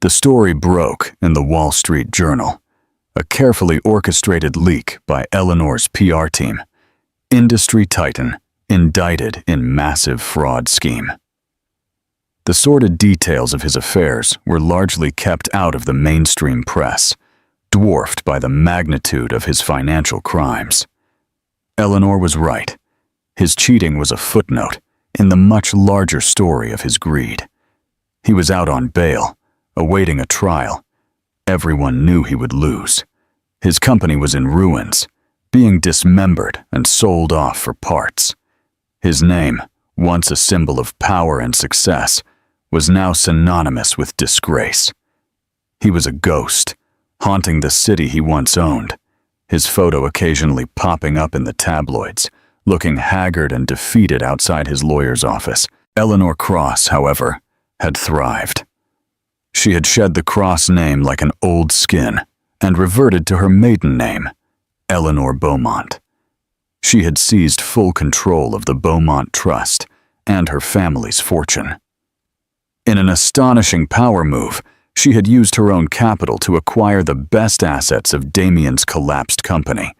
The story broke in the Wall Street Journal, a carefully orchestrated leak by Eleanor's PR team. Industry titan indicted in massive fraud scheme. The sordid details of his affairs were largely kept out of the mainstream press, dwarfed by the magnitude of his financial crimes. Eleanor was right. His cheating was a footnote in the much larger story of his greed. He was out on bail, awaiting a trial. Everyone knew he would lose. His company was in ruins, being dismembered and sold off for parts. His name, once a symbol of power and success, was now synonymous with disgrace. He was a ghost, haunting the city he once owned, his photo occasionally popping up in the tabloids, looking haggard and defeated outside his lawyer's office. Eleanor Cross, however, had thrived. She had shed the Cross name like an old skin and reverted to her maiden name, Eleanor Beaumont. She had seized full control of the Beaumont Trust and her family's fortune. In an astonishing power move, she had used her own capital to acquire the best assets of Damien's collapsed company,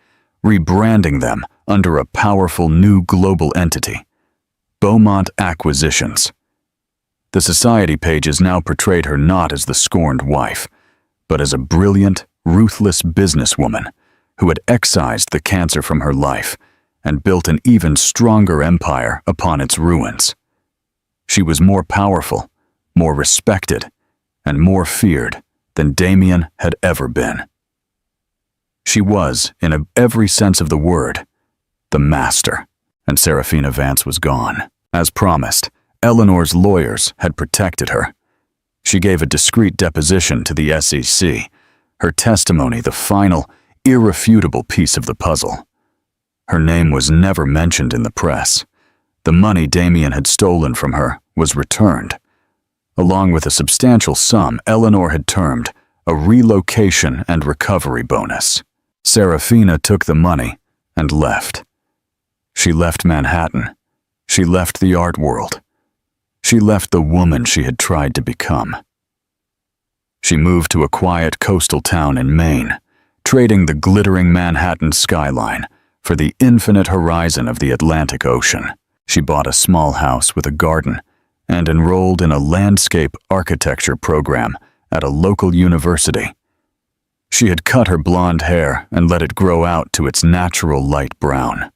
rebranding them under a powerful new global entity, Beaumont Acquisitions. The society pages now portrayed her not as the scorned wife, but as a brilliant, ruthless businesswoman who had excised the cancer from her life and built an even stronger empire upon its ruins. She was more powerful, more respected, and more feared than Damien had ever been. She was, in every sense of the word, the master, and Serafina Vance was gone. As promised, Eleanor's lawyers had protected her. She gave a discreet deposition to the SEC, her testimony the final, irrefutable piece of the puzzle. Her name was never mentioned in the press. The money Damien had stolen from her was returned, along with a substantial sum Eleanor had termed a relocation and recovery bonus. Serafina took the money and left. She left Manhattan. She left the art world. She left the woman she had tried to become. She moved to a quiet coastal town in Maine, trading the glittering Manhattan skyline for the infinite horizon of the Atlantic Ocean. She bought a small house with a garden and enrolled in a landscape architecture program at a local university. She had cut her blonde hair and let it grow out to its natural light brown.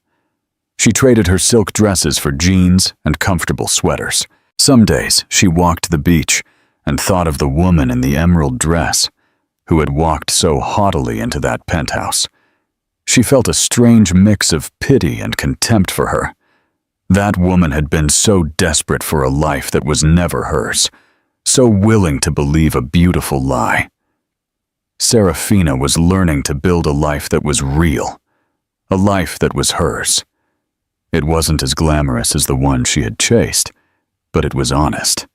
She traded her silk dresses for jeans and comfortable sweaters. Some days she walked the beach and thought of the woman in the emerald dress who had walked so haughtily into that penthouse. She felt a strange mix of pity and contempt for her. That woman had been so desperate for a life that was never hers, so willing to believe a beautiful lie. Serafina was learning to build a life that was real, a life that was hers. It wasn't as glamorous as the one she had chased, but it was honest.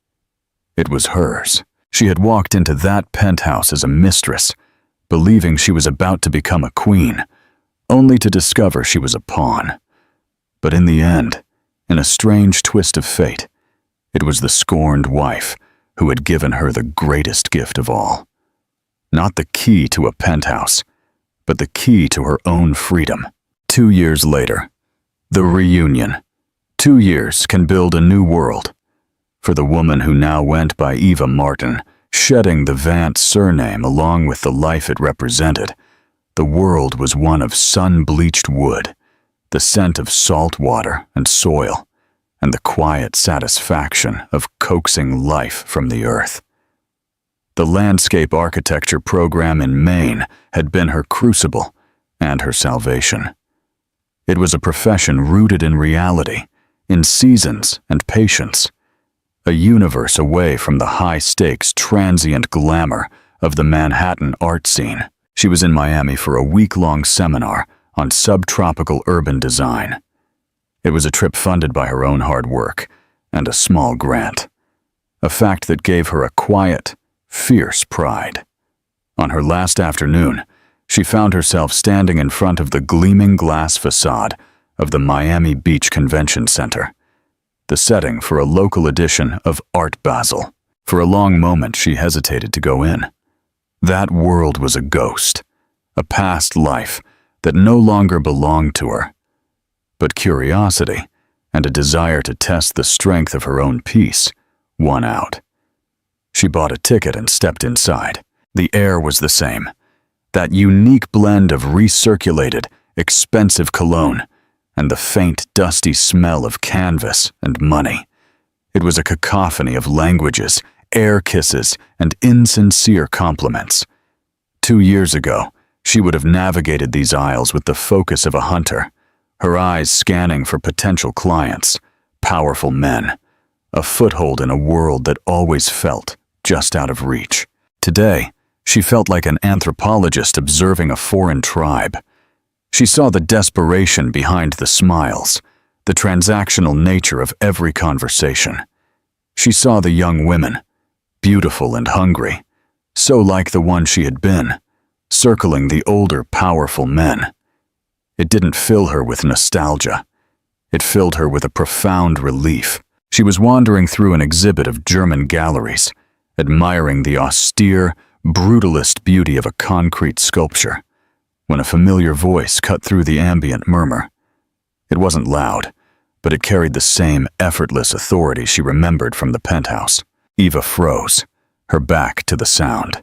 It was hers. She had walked into that penthouse as a mistress, believing she was about to become a queen, only to discover she was a pawn. But in the end, in a strange twist of fate, it was the scorned wife who had given her the greatest gift of all. Not the key to a penthouse, but the key to her own freedom. 2 years later, the reunion. 2 years can build a new world. For the woman who now went by Eva Martin, shedding the Vance surname along with the life it represented, the world was one of sun-bleached wood, the scent of salt water and soil, and the quiet satisfaction of coaxing life from the earth. The landscape architecture program in Maine had been her crucible and her salvation. It was a profession rooted in reality, in seasons and patience, a universe away from the high-stakes, transient glamour of the Manhattan art scene. She was in Miami for a week-long seminar on subtropical urban design. It was a trip funded by her own hard work and a small grant, a fact that gave her a quiet, fierce pride. On her last afternoon, she found herself standing in front of the gleaming glass facade of the Miami Beach Convention Center, the setting for a local edition of Art Basel. For a long moment, she hesitated to go in. That world was a ghost, a past life that no longer belonged to her. But curiosity and a desire to test the strength of her own peace won out. She bought a ticket and stepped inside. The air was the same, that unique blend of recirculated, expensive cologne and the faint, dusty smell of canvas and money. It was a cacophony of languages, air kisses, and insincere compliments. 2 years ago, she would have navigated these aisles with the focus of a hunter, her eyes scanning for potential clients, powerful men, a foothold in a world that always felt just out of reach. Today, she felt like an anthropologist observing a foreign tribe. She saw the desperation behind the smiles, the transactional nature of every conversation. She saw the young women, beautiful and hungry, so like the one she had been, circling the older, powerful men. It didn't fill her with nostalgia. It filled her with a profound relief. She was wandering through an exhibit of German galleries, admiring the austere, brutalist beauty of a concrete sculpture, when a familiar voice cut through the ambient murmur. It wasn't loud, but it carried the same effortless authority she remembered from the Penthouse. Eva froze, her back to the sound.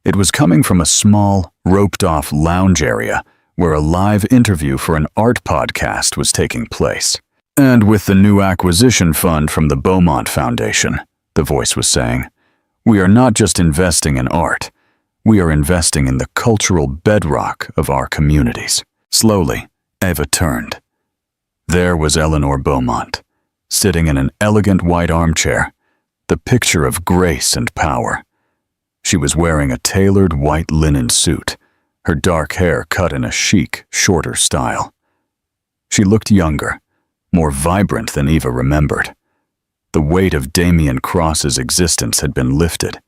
It was coming from a small, roped-off lounge area where a live interview for an art podcast was taking place. "And with the new acquisition fund from the Beaumont Foundation," the voice was saying, "we are not just investing in art, we are investing in the cultural bedrock of our communities." Slowly, Eva turned. There was Eleanor Beaumont, sitting in an elegant white armchair, the picture of grace and power. She was wearing a tailored white linen suit, her dark hair cut in a chic, shorter style. She looked younger, more vibrant than Eva remembered. The weight of Damien Cross's existence had been lifted,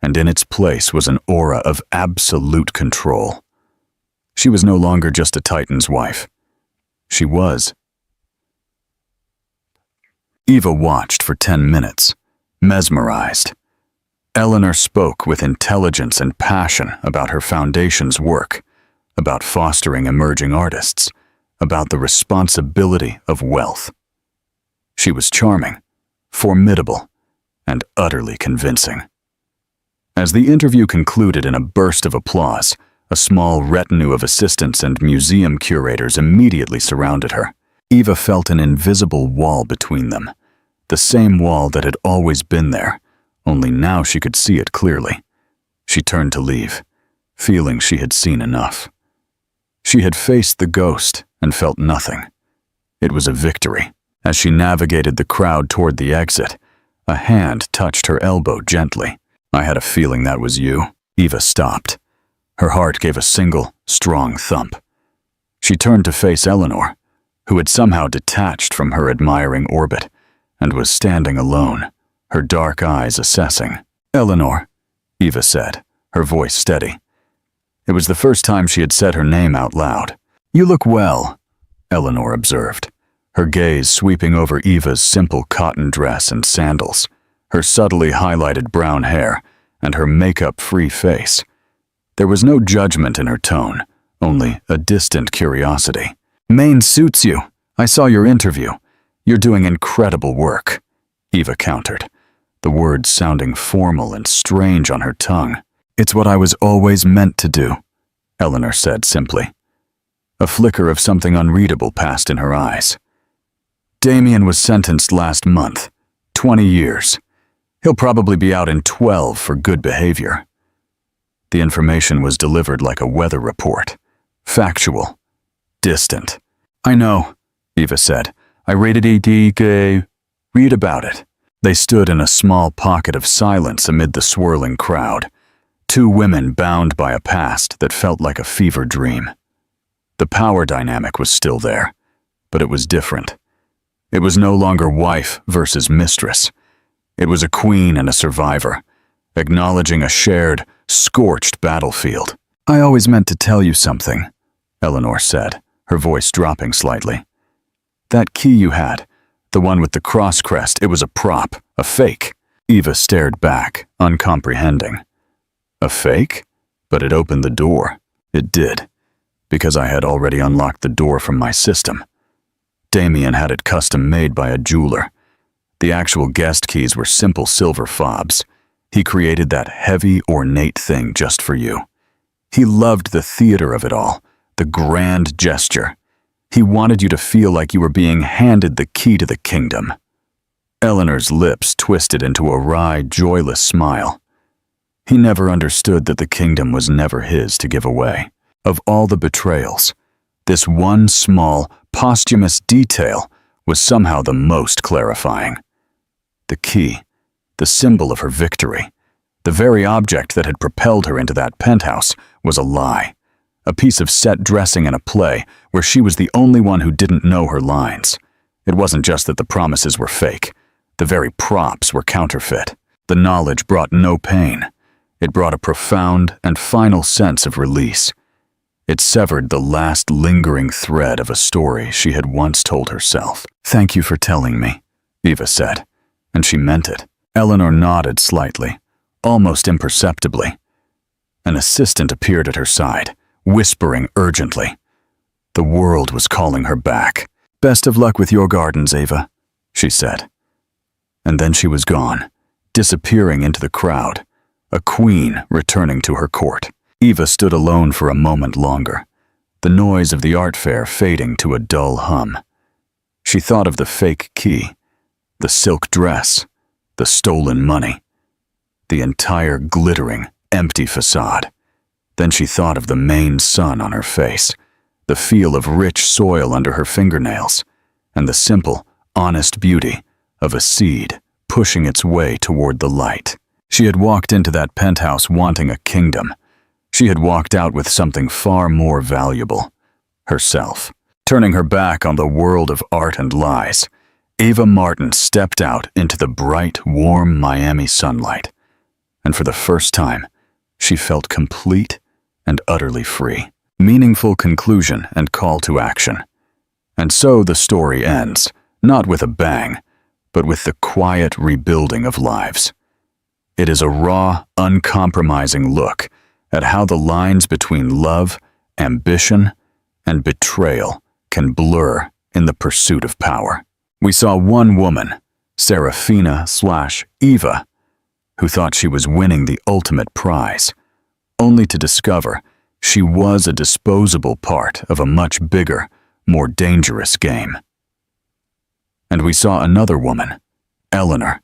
and in its place was an aura of absolute control. She was no longer just a Titan's wife. She was. Eva watched for 10 minutes, mesmerized. Eleanor spoke with intelligence and passion about her foundation's work, about fostering emerging artists, about the responsibility of wealth. She was charming, formidable, and utterly convincing. As the interview concluded in a burst of applause, a small retinue of assistants and museum curators immediately surrounded her. Eva felt an invisible wall between them, the same wall that had always been there, only now she could see it clearly. She turned to leave, feeling she had seen enough. She had faced the ghost and felt nothing. It was a victory. As she navigated the crowd toward the exit, a hand touched her elbow gently. "I had a feeling that was you." Eva stopped. Her heart gave a single, strong thump. She turned to face Eleanor, who had somehow detached from her admiring orbit and was standing alone, her dark eyes assessing. "Eleanor," Eva said, her voice steady. It was the first time she had said her name out loud. "You look well," Eleanor observed, her gaze sweeping over Eva's simple cotton dress and sandals, her subtly highlighted brown hair, and her makeup-free face. There was no judgment in her tone, only a distant curiosity. "Maine suits you. I saw your interview. You're doing incredible work," Eva countered, the words sounding formal and strange on her tongue. "It's what I was always meant to do," Eleanor said simply. A flicker of something unreadable passed in her eyes. "Damien was sentenced last month, 20 years. He'll probably be out in 12 for good behavior." The information was delivered like a weather report, factual, distant. "I know," Eva said. "I rated ED. Read about it." They stood in a small pocket of silence amid the swirling crowd, two women bound by a past that felt like a fever dream. The power dynamic was still there, but it was different. It was no longer wife versus mistress. It was a queen and a survivor, acknowledging a shared, scorched battlefield. "I always meant to tell you something," Eleanor said, her voice dropping slightly. "That key you had, the one with the cross crest, it was a prop, a fake." Eva stared back, uncomprehending. "A fake? But it opened the door." "It did, because I had already unlocked the door from my system. Damien had it custom-made by a jeweler. The actual guest keys were simple silver fobs. He created that heavy, ornate thing just for you. He loved the theater of it all, the grand gesture. He wanted you to feel like you were being handed the key to the kingdom." Eleanor's lips twisted into a wry, joyless smile. He never understood that the kingdom was never his to give away. Of all the betrayals, this one small, posthumous detail was somehow the most clarifying. The key, the symbol of her victory, the very object that had propelled her into that penthouse, was a lie. A piece of set dressing in a play where she was the only one who didn't know her lines. It wasn't just that the promises were fake. The very props were counterfeit. The knowledge brought no pain. It brought a profound and final sense of release. It severed the last lingering thread of a story she had once told herself. "Thank you for telling me," Eva said, and she meant it. Eleanor nodded slightly, almost imperceptibly. An assistant appeared at her side, whispering urgently. The world was calling her back. "Best of luck with your gardens, Eva," she said. And then she was gone, disappearing into the crowd, a queen returning to her court. Eva stood alone for a moment longer, the noise of the art fair fading to a dull hum. She thought of the fake key, the silk dress, the stolen money, the entire glittering, empty facade. Then she thought of the Maine sun on her face, the feel of rich soil under her fingernails, and the simple, honest beauty of a seed pushing its way toward the light. She had walked into that penthouse wanting a kingdom. She had walked out with something far more valuable, herself. Turning her back on the world of art and lies, Eva Martin stepped out into the bright, warm Miami sunlight. And for the first time, she felt complete and utterly free. Meaningful conclusion and call to action. And so the story ends, not with a bang, but with the quiet rebuilding of lives. It is a raw, uncompromising look at how the lines between love, ambition, and betrayal can blur in the pursuit of power. We saw one woman, Serafina/Eva, who thought she was winning the ultimate prize, only to discover she was a disposable part of a much bigger, more dangerous game. And we saw another woman, Eleanor,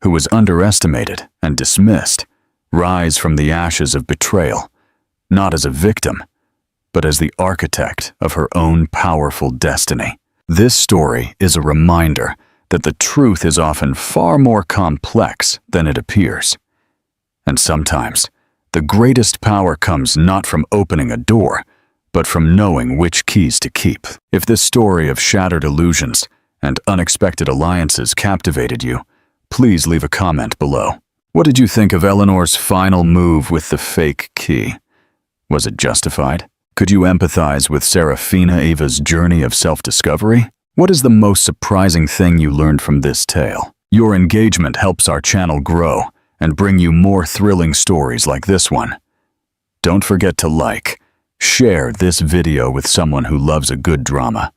who was underestimated and dismissed, rise from the ashes of betrayal, not as a victim, but as the architect of her own powerful destiny. This story is a reminder that the truth is often far more complex than it appears. And sometimes, the greatest power comes not from opening a door, but from knowing which keys to keep. If this story of shattered illusions and unexpected alliances captivated you, please leave a comment below. What did you think of Eleanor's final move with the fake key? Was it justified? Could you empathize with Serafina Eva's journey of self-discovery? What is the most surprising thing you learned from this tale? Your engagement helps our channel grow and bring you more thrilling stories like this one. Don't forget to like, share this video with someone who loves a good drama,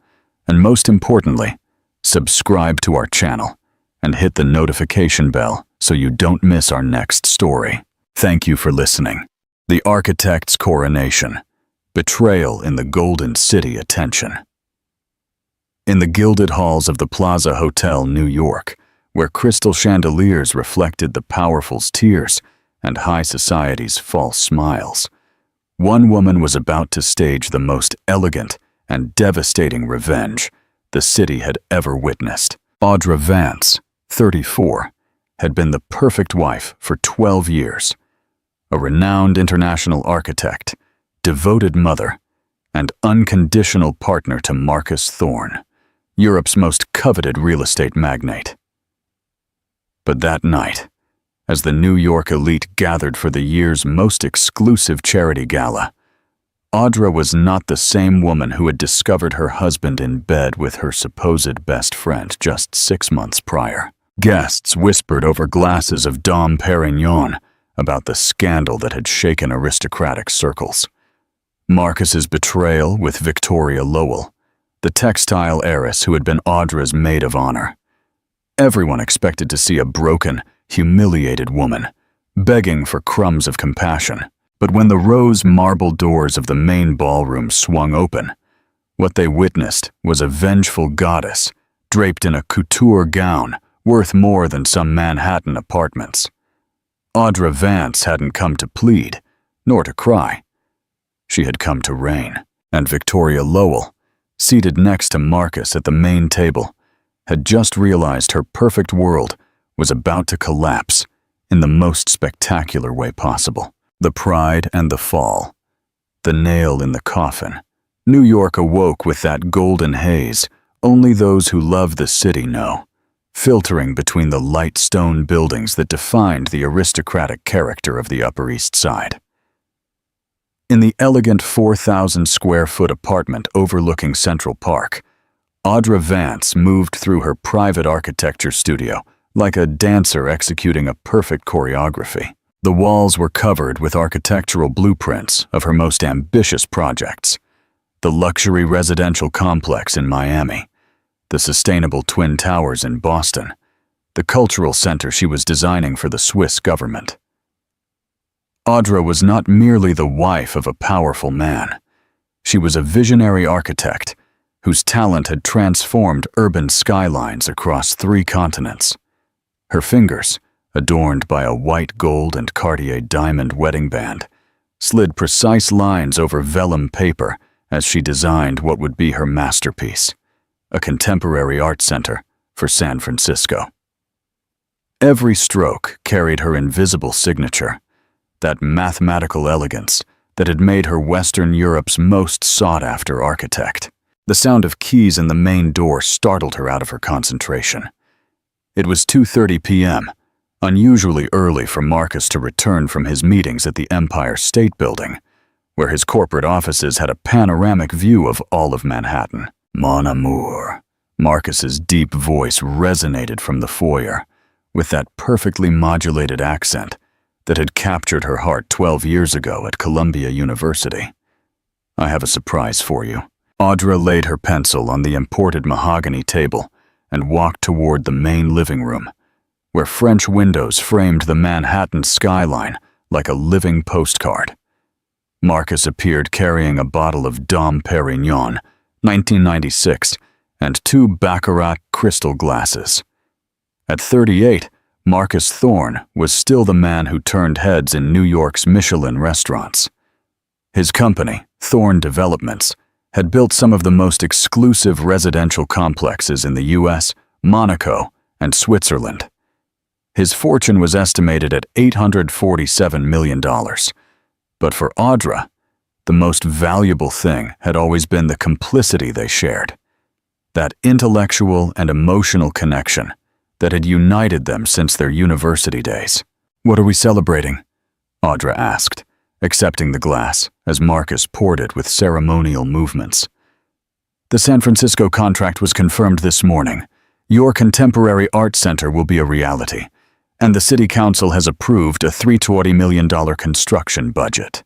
and most importantly, subscribe to our channel and hit the notification bell so you don't miss our next story. Thank you for listening. The Architect's Coronation. Betrayal in the Golden City Attention. In the gilded halls of the Plaza Hotel, New York, where crystal chandeliers reflected the powerful's tears and high society's false smiles, one woman was about to stage the most elegant and devastating revenge the city had ever witnessed. Audra Vance, 34, had been the perfect wife for 12 years, a renowned international architect, devoted mother, and unconditional partner to Marcus Thorne, Europe's most coveted real estate magnate. But that night, as the New York elite gathered for the year's most exclusive charity gala, Audra was not the same woman who had discovered her husband in bed with her supposed best friend just 6 months prior. Guests whispered over glasses of Dom Perignon about the scandal that had shaken aristocratic circles. Marcus's betrayal with Victoria Lowell, the textile heiress who had been Audra's maid of honor. Everyone expected to see a broken, humiliated woman, begging for crumbs of compassion. But when the rose marble doors of the main ballroom swung open, what they witnessed was a vengeful goddess draped in a couture gown worth more than some Manhattan apartments. Audra Vance hadn't come to plead, nor to cry. She had come to reign, and Victoria Lowell, seated next to Marcus at the main table, had just realized her perfect world was about to collapse in the most spectacular way possible. The pride and the fall, the nail in the coffin. New York awoke with that golden haze only those who love the city know, filtering between the light stone buildings that defined the aristocratic character of the Upper East Side. In the elegant 4,000-square-foot apartment overlooking Central Park, Audra Vance moved through her private architecture studio like a dancer executing a perfect choreography. The walls were covered with architectural blueprints of her most ambitious projects: the luxury residential complex in Miami, the sustainable Twin Towers in Boston, the cultural center she was designing for the Swiss government. Audra was not merely the wife of a powerful man. She was a visionary architect whose talent had transformed urban skylines across 3 continents. Her fingers, adorned by a white gold and Cartier diamond wedding band, slid precise lines over vellum paper as she designed what would be her masterpiece, a contemporary art center for San Francisco. Every stroke carried her invisible signature, that mathematical elegance that had made her Western Europe's most sought-after architect. The sound of keys in the main door startled her out of her concentration. It was 2:30 p.m., unusually early for Marcus to return from his meetings at the Empire State Building, where his corporate offices had a panoramic view of all of Manhattan. Mon amour. Marcus's deep voice resonated from the foyer, with that perfectly modulated accent that had captured her heart 12 years ago at Columbia University. I have a surprise for you. Audra laid her pencil on the imported mahogany table and walked toward the main living room, where French windows framed the Manhattan skyline like a living postcard. Marcus appeared carrying a bottle of Dom Perignon, 1996, and 2 Baccarat crystal glasses. At 38, Marcus Thorne was still the man who turned heads in New York's Michelin restaurants. His company, Thorne Developments, had built some of the most exclusive residential complexes in the US, Monaco, and Switzerland. His fortune was estimated at $847 million. But for Audra, the most valuable thing had always been the complicity they shared, that intellectual and emotional connection that had united them since their university days. "What are we celebrating?" Audra asked, accepting the glass as Marcus poured it with ceremonial movements. "The San Francisco contract was confirmed this morning. Your contemporary art center will be a reality, and the city council has approved a $320 million construction budget."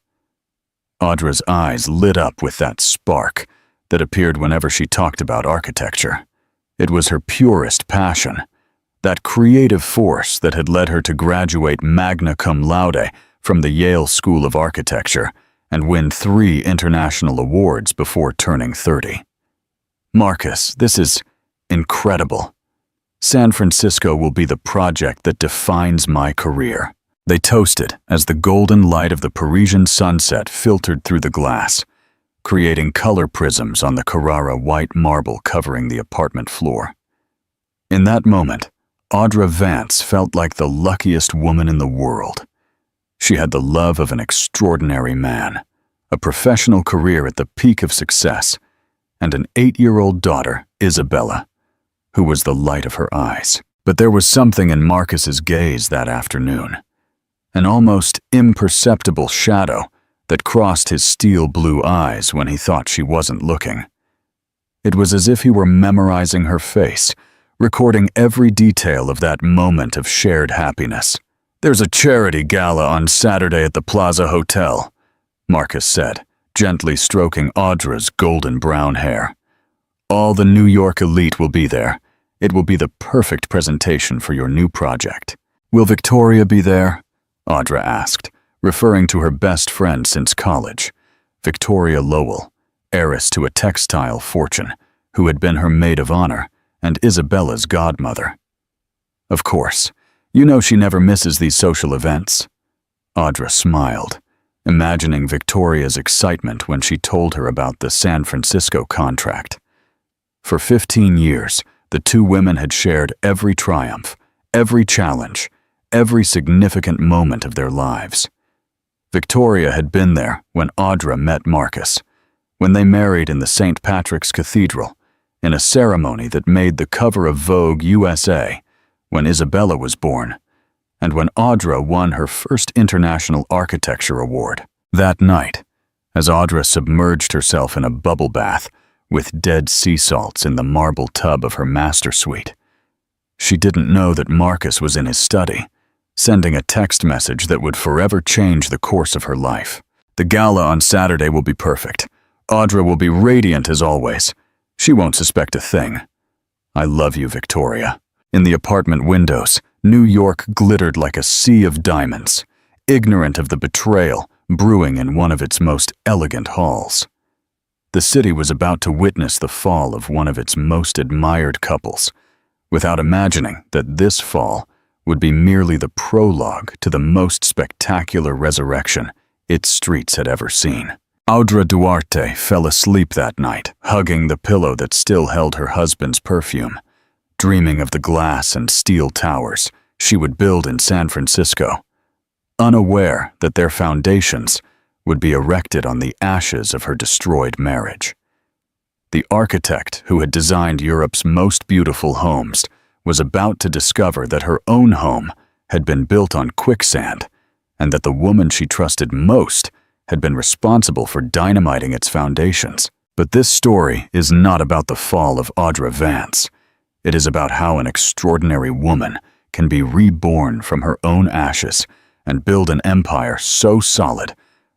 Audra's eyes lit up with that spark that appeared whenever she talked about architecture. It was her purest passion, that creative force that had led her to graduate magna cum laude from the Yale School of Architecture and win 3 international awards before turning 30. "Marcus, this is incredible. San Francisco will be the project that defines my career." They toasted as the golden light of the Parisian sunset filtered through the glass, creating color prisms on the Carrara white marble covering the apartment floor. In that moment, Audra Vance felt like the luckiest woman in the world. She had the love of an extraordinary man, a professional career at the peak of success, and an 8-year-old daughter, Isabella, who was the light of her eyes. But there was something in Marcus's gaze that afternoon, an almost imperceptible shadow that crossed his steel blue eyes when he thought she wasn't looking. It was as if he were memorizing her face, recording every detail of that moment of shared happiness. "There's a charity gala on Saturday at the Plaza Hotel," Marcus said, gently stroking Audra's golden brown hair. "All the New York elite will be there. It will be the perfect presentation for your new project." "Will Victoria be there?" Audra asked, referring to her best friend since college, Victoria Lowell, heiress to a textile fortune, who had been her maid of honor and Isabella's godmother. "Of course. You know she never misses these social events." Audra smiled, imagining Victoria's excitement when she told her about the San Francisco contract. For 15 years, the 2 women had shared every triumph, every challenge, every significant moment of their lives. Victoria had been there when Audra met Marcus, when they married in the St. Patrick's Cathedral, in a ceremony that made the cover of Vogue USA, when Isabella was born, and when Audra won her first International Architecture Award. That night, as Audra submerged herself in a bubble bath, with dead sea salts in the marble tub of her master suite. She didn't know that Marcus was in his study, sending a text message that would forever change the course of her life. The gala on Saturday will be perfect. Audra will be radiant as always. She won't suspect a thing. I love you, Victoria. In the apartment windows, New York glittered like a sea of diamonds, ignorant of the betrayal brewing in one of its most elegant halls. The city was about to witness the fall of one of its most admired couples, without imagining that this fall would be merely the prologue to the most spectacular resurrection its streets had ever seen. Audra Duarte fell asleep that night, hugging the pillow that still held her husband's perfume, dreaming of the glass and steel towers she would build in San Francisco, unaware that their foundations would be erected on the ashes of her destroyed marriage. The architect who had designed Europe's most beautiful homes was about to discover that her own home had been built on quicksand, and that the woman she trusted most had been responsible for dynamiting its foundations. But this story is not about the fall of Audra Vance. It is about how an extraordinary woman can be reborn from her own ashes and build an empire so solid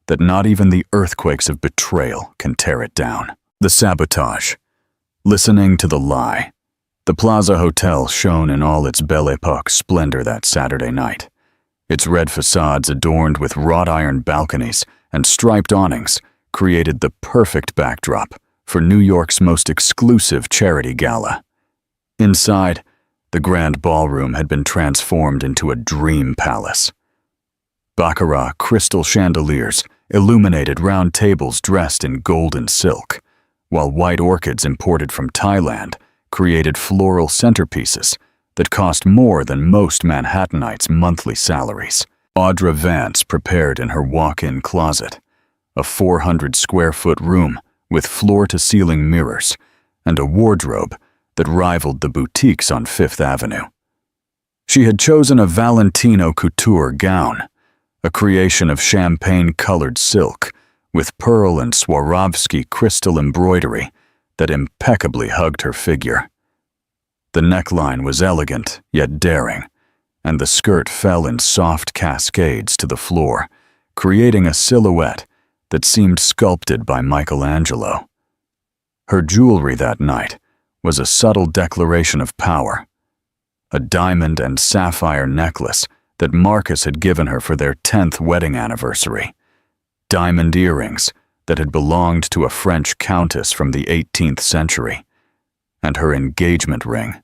that not even the earthquakes of betrayal can tear it down. The sabotage. Listening to the lie. The Plaza Hotel shone in all its Belle Epoque splendor that Saturday night. Its red facades adorned with wrought iron balconies and striped awnings created the perfect backdrop for New York's most exclusive charity gala. Inside, the grand ballroom had been transformed into a dream palace. Baccarat crystal chandeliers illuminated round tables dressed in golden silk, while white orchids imported from Thailand created floral centerpieces that cost more than most Manhattanites' monthly salaries. Audra Vance prepared in her walk-in closet, a 400-square-foot room with floor-to-ceiling mirrors and a wardrobe that rivaled the boutiques on Fifth Avenue. She had chosen a Valentino couture gown, a creation of champagne-colored silk with pearl and Swarovski crystal embroidery that impeccably hugged her figure. The neckline was elegant yet daring, and the skirt fell in soft cascades to the floor, creating a silhouette that seemed sculpted by Michelangelo. Her jewelry that night was a subtle declaration of power, a diamond and sapphire necklace that Marcus had given her for their 10th wedding anniversary, diamond earrings that had belonged to a French countess from the 18th century, and her engagement ring,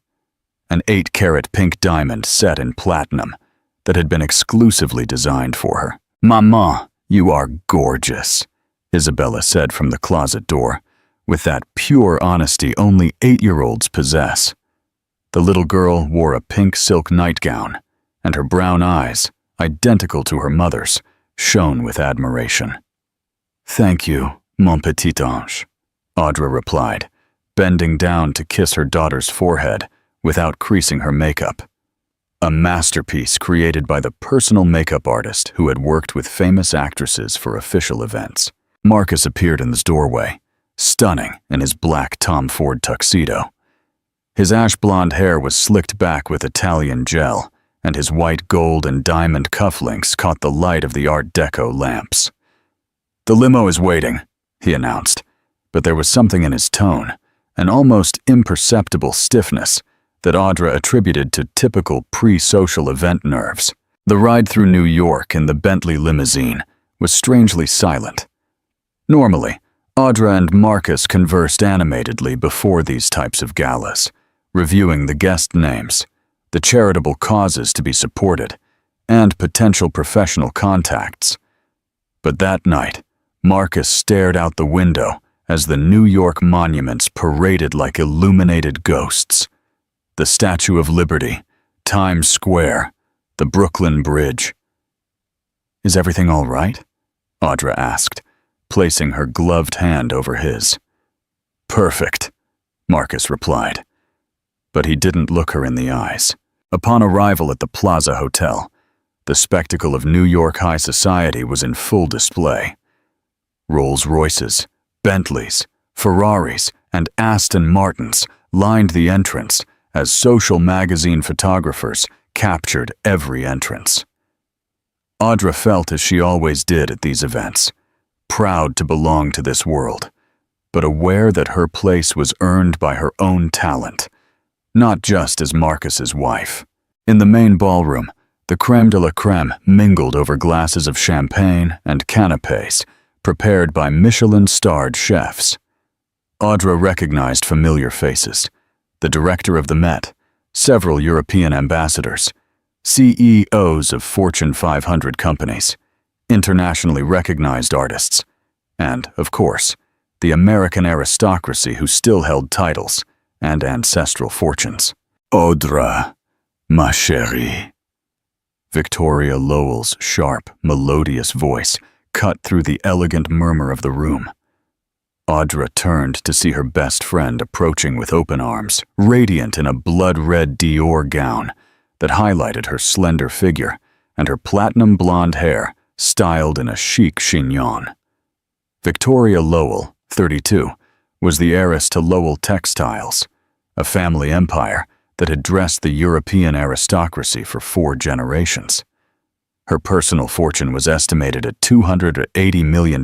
an 8-carat pink diamond set in platinum that had been exclusively designed for her. "Maman, you are gorgeous," Isabella said from the closet door, with that pure honesty only 8-year-olds possess. The little girl wore a pink silk nightgown, and her brown eyes, identical to her mother's, shone with admiration. "Thank you, mon petit ange," Audra replied, bending down to kiss her daughter's forehead without creasing her makeup. A masterpiece created by the personal makeup artist who had worked with famous actresses for official events. Marcus appeared in the doorway, stunning in his black Tom Ford tuxedo. His ash-blonde hair was slicked back with Italian gel, and his white gold and diamond cufflinks caught the light of the Art Deco lamps. "The limo is waiting," he announced, but there was something in his tone, an almost imperceptible stiffness, that Audra attributed to typical pre-social event nerves. The ride through New York in the Bentley limousine was strangely silent. Normally, Audra and Marcus conversed animatedly before these types of galas, reviewing the guest names, the charitable causes to be supported, and potential professional contacts. But that night, Marcus stared out the window as the New York monuments paraded like illuminated ghosts. The Statue of Liberty, Times Square, the Brooklyn Bridge. "Is everything all right?" Audra asked, placing her gloved hand over his. "Perfect," Marcus replied. But he didn't look her in the eyes. Upon arrival at the Plaza Hotel, the spectacle of New York high society was in full display. Rolls-Royces, Bentleys, Ferraris, and Aston Martins lined the entrance as social magazine photographers captured every entrance. Audra felt as she always did at these events, proud to belong to this world, but aware that her place was earned by her own talent, not just as Marcus's wife. In the main ballroom, the crème de la crème mingled over glasses of champagne and canapés prepared by Michelin-starred chefs. Audra recognized familiar faces: the director of the Met, several European ambassadors, CEOs of Fortune 500 companies, internationally recognized artists, and, of course, the American aristocracy who still held titles and ancestral fortunes. Audra, ma chérie. Victoria Lowell's sharp, melodious voice cut through the elegant murmur of the room. Audra turned to see her best friend approaching with open arms, radiant in a blood-red Dior gown that highlighted her slender figure and her platinum blonde hair styled in a chic chignon. Victoria Lowell, 32, was the heiress to Lowell Textiles, a family empire that had dressed the European aristocracy for 4 generations. Her personal fortune was estimated at $280 million.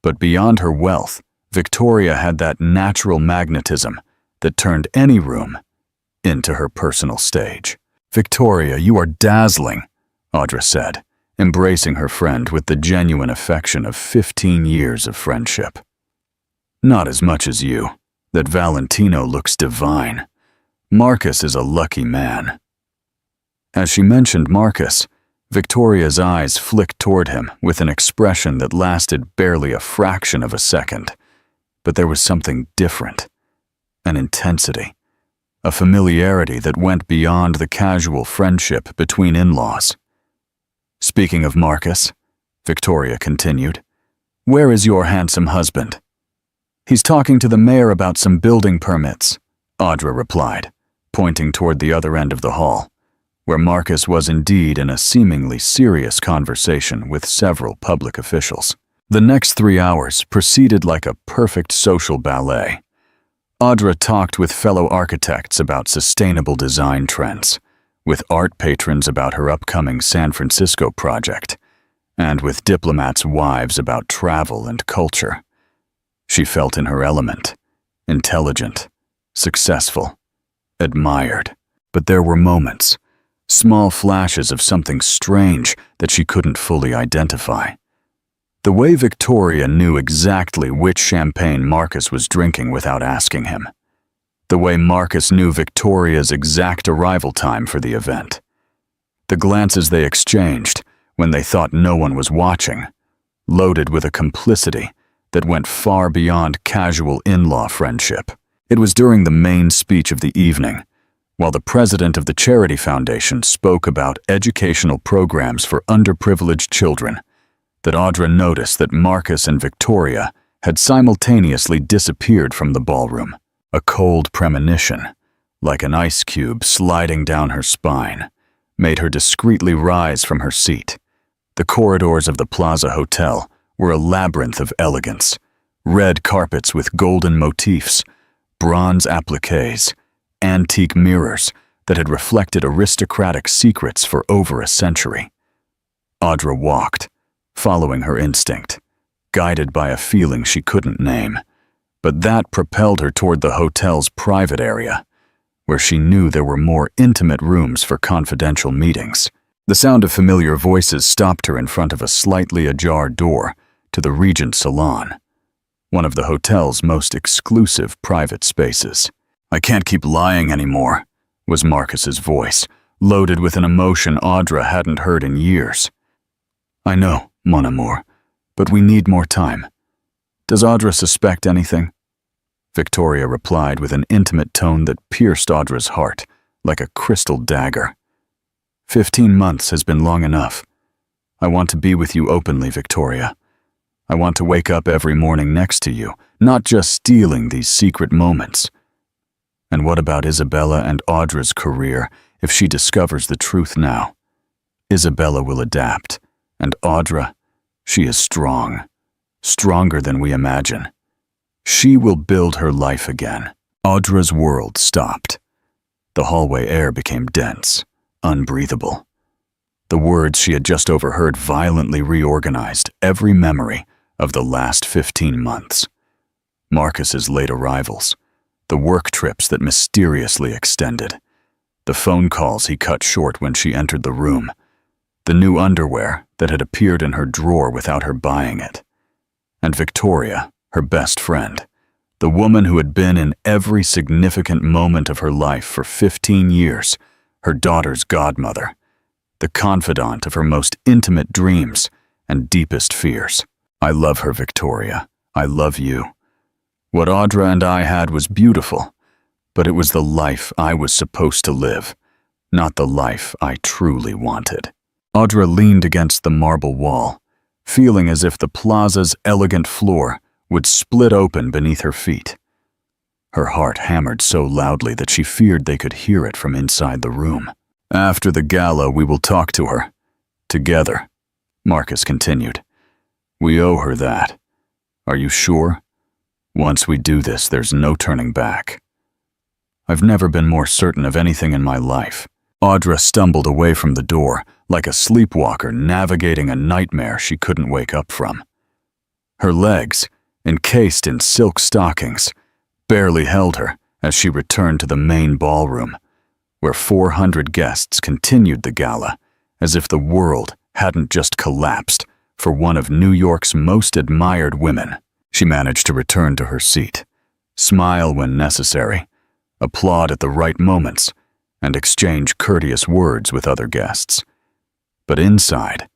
But beyond her wealth, Victoria had that natural magnetism that turned any room into her personal stage. "Victoria, you are dazzling," Audra said, embracing her friend with the genuine affection of 15 years of friendship. "Not as much as you. That Valentino looks divine. Marcus is a lucky man." As she mentioned Marcus, Victoria's eyes flicked toward him with an expression that lasted barely a fraction of a second. But there was something different, an intensity, a familiarity that went beyond the casual friendship between in-laws. "Speaking of Marcus," Victoria continued, "where is your handsome husband?" "He's talking to the mayor about some building permits," Audra replied, pointing toward the other end of the hall, where Marcus was indeed in a seemingly serious conversation with several public officials. The next 3 hours proceeded like a perfect social ballet. Audra talked with fellow architects about sustainable design trends, with art patrons about her upcoming San Francisco project, and with diplomats' wives about travel and culture. She felt in her element, intelligent, successful, admired. But there were moments, small flashes of something strange that she couldn't fully identify. The way Victoria knew exactly which champagne Marcus was drinking without asking him. The way Marcus knew Victoria's exact arrival time for the event. The glances they exchanged when they thought no one was watching, loaded with a complicity that went far beyond casual in-law friendship. It was during the main speech of the evening, while the president of the Charity Foundation spoke about educational programs for underprivileged children, that Audra noticed that Marcus and Victoria had simultaneously disappeared from the ballroom. A cold premonition, like an ice cube sliding down her spine, made her discreetly rise from her seat. The corridors of the Plaza Hotel were a labyrinth of elegance, red carpets with golden motifs, bronze appliques, antique mirrors that had reflected aristocratic secrets for over a century. Audra walked, following her instinct, guided by a feeling she couldn't name, but that propelled her toward the hotel's private area, where she knew there were more intimate rooms for confidential meetings. The sound of familiar voices stopped her in front of a slightly ajar door to the Regent Salon, one of the hotel's most exclusive private spaces. "I can't keep lying anymore," was Marcus's voice, loaded with an emotion Audra hadn't heard in years. "I know, mon amour, but we need more time. Does Audra suspect anything?" Victoria replied with an intimate tone that pierced Audra's heart like a crystal dagger. 15 months has been long enough. I want to be with you openly, Victoria. I want to wake up every morning next to you, not just stealing these secret moments. And what about Isabella and Audra's career if she discovers the truth now? Isabella will adapt, and Audra, she is strong, stronger than we imagine. She will build her life again. Audra's world stopped. The hallway air became dense, unbreathable. The words she had just overheard violently reorganized every memory of the last 15 months. Marcus's late arrivals, the work trips that mysteriously extended, the phone calls he cut short when she entered the room, the new underwear that had appeared in her drawer without her buying it, and Victoria, her best friend, the woman who had been in every significant moment of her life for 15 years, her daughter's godmother, the confidant of her most intimate dreams and deepest fears. I love her, Victoria. I love you. What Audra and I had was beautiful, but it was the life I was supposed to live, not the life I truly wanted. Audra leaned against the marble wall, feeling as if the plaza's elegant floor would split open beneath her feet. Her heart hammered so loudly that she feared they could hear it from inside the room. After the gala, we will talk to her. Together, Marcus continued. We owe her that. Are you sure? Once we do this, there's no turning back. I've never been more certain of anything in my life. Audra stumbled away from the door, like a sleepwalker navigating a nightmare she couldn't wake up from. Her legs, encased in silk stockings, barely held her as she returned to the main ballroom, where 400 guests continued the gala as if the world hadn't just collapsed for one of New York's most admired women. She managed to return to her seat, smile when necessary, applaud at the right moments, and exchange courteous words with other guests. But inside,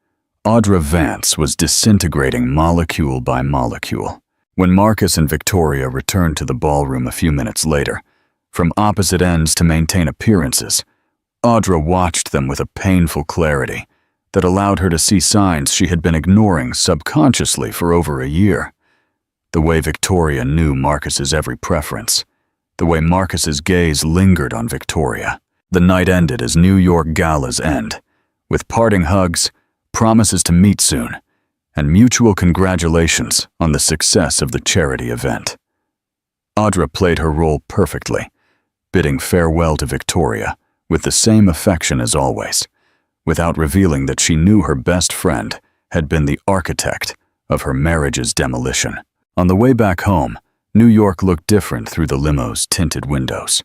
Audra Vance was disintegrating molecule by molecule. When Marcus and Victoria returned to the ballroom a few minutes later, from opposite ends to maintain appearances, Audra watched them with a painful clarity that allowed her to see signs she had been ignoring subconsciously for over a year. The way Victoria knew Marcus's every preference, the way Marcus's gaze lingered on Victoria. The night ended as New York galas end, with parting hugs, promises to meet soon, and mutual congratulations on the success of the charity event. Audra played her role perfectly, bidding farewell to Victoria with the same affection as always, without revealing that she knew her best friend had been the architect of her marriage's demolition. On the way back home, New York looked different through the limo's tinted windows.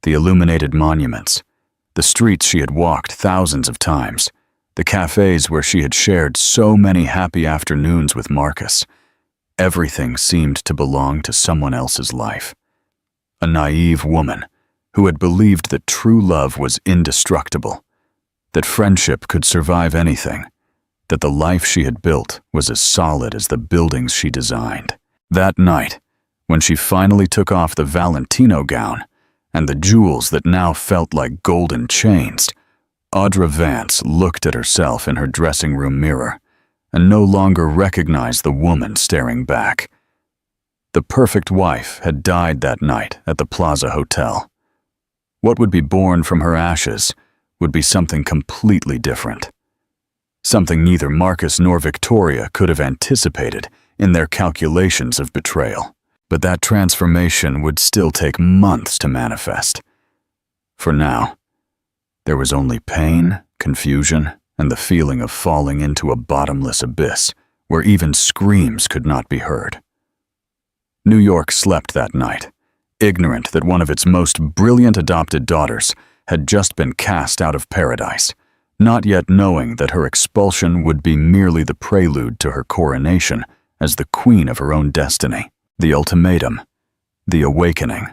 The illuminated monuments, the streets she had walked thousands of times, the cafes where she had shared so many happy afternoons with Marcus. Everything seemed to belong to someone else's life. A naive woman who had believed that true love was indestructible, that friendship could survive anything, that the life she had built was as solid as the buildings she designed. That night, when she finally took off the Valentino gown and the jewels that now felt like golden chains, Audra Vance looked at herself in her dressing room mirror and no longer recognized the woman staring back. The perfect wife had died that night at the Plaza Hotel. What would be born from her ashes would be something completely different. Something neither Marcus nor Victoria could have anticipated in their calculations of betrayal. But that transformation would still take months to manifest. For now, there was only pain, confusion, and the feeling of falling into a bottomless abyss where even screams could not be heard. New York slept that night, ignorant that one of its most brilliant adopted daughters had just been cast out of paradise, not yet knowing that her expulsion would be merely the prelude to her coronation as the queen of her own destiny. The ultimatum, the awakening.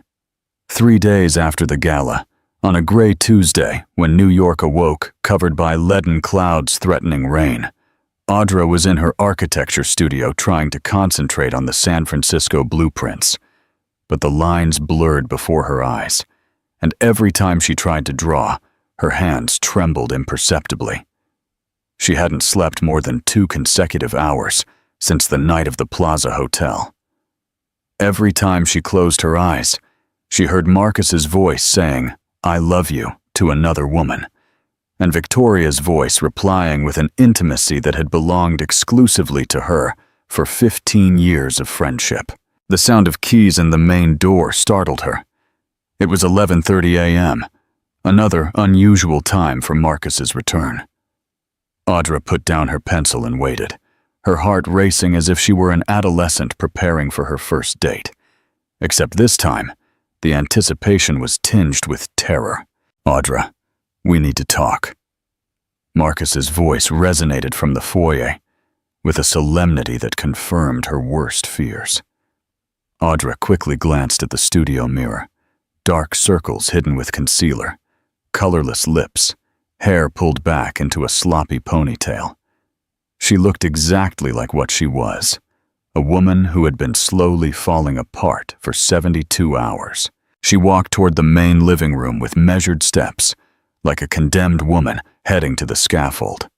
3 days after the gala, on a gray Tuesday when New York awoke covered by leaden clouds threatening rain, Audra was in her architecture studio trying to concentrate on the San Francisco blueprints. But the lines blurred before her eyes, and every time she tried to draw, her hands trembled imperceptibly. She hadn't slept more than 2 consecutive hours since the night of the Plaza Hotel. Every time she closed her eyes, she heard Marcus's voice saying, "I love you," to another woman, and Victoria's voice replying with an intimacy that had belonged exclusively to her for 15 years of friendship. The sound of keys in the main door startled her. It was 11:30 a.m., another unusual time for Marcus's return. Audra put down her pencil and waited, her heart racing as if she were an adolescent preparing for her first date. Except this time, the anticipation was tinged with terror. "Audra, we need to talk." Marcus's voice resonated from the foyer, with a solemnity that confirmed her worst fears. Audra quickly glanced at the studio mirror, dark circles hidden with concealer, colorless lips, hair pulled back into a sloppy ponytail. She looked exactly like what she was, a woman who had been slowly falling apart for 72 hours. She walked toward the main living room with measured steps, like a condemned woman heading to the scaffold.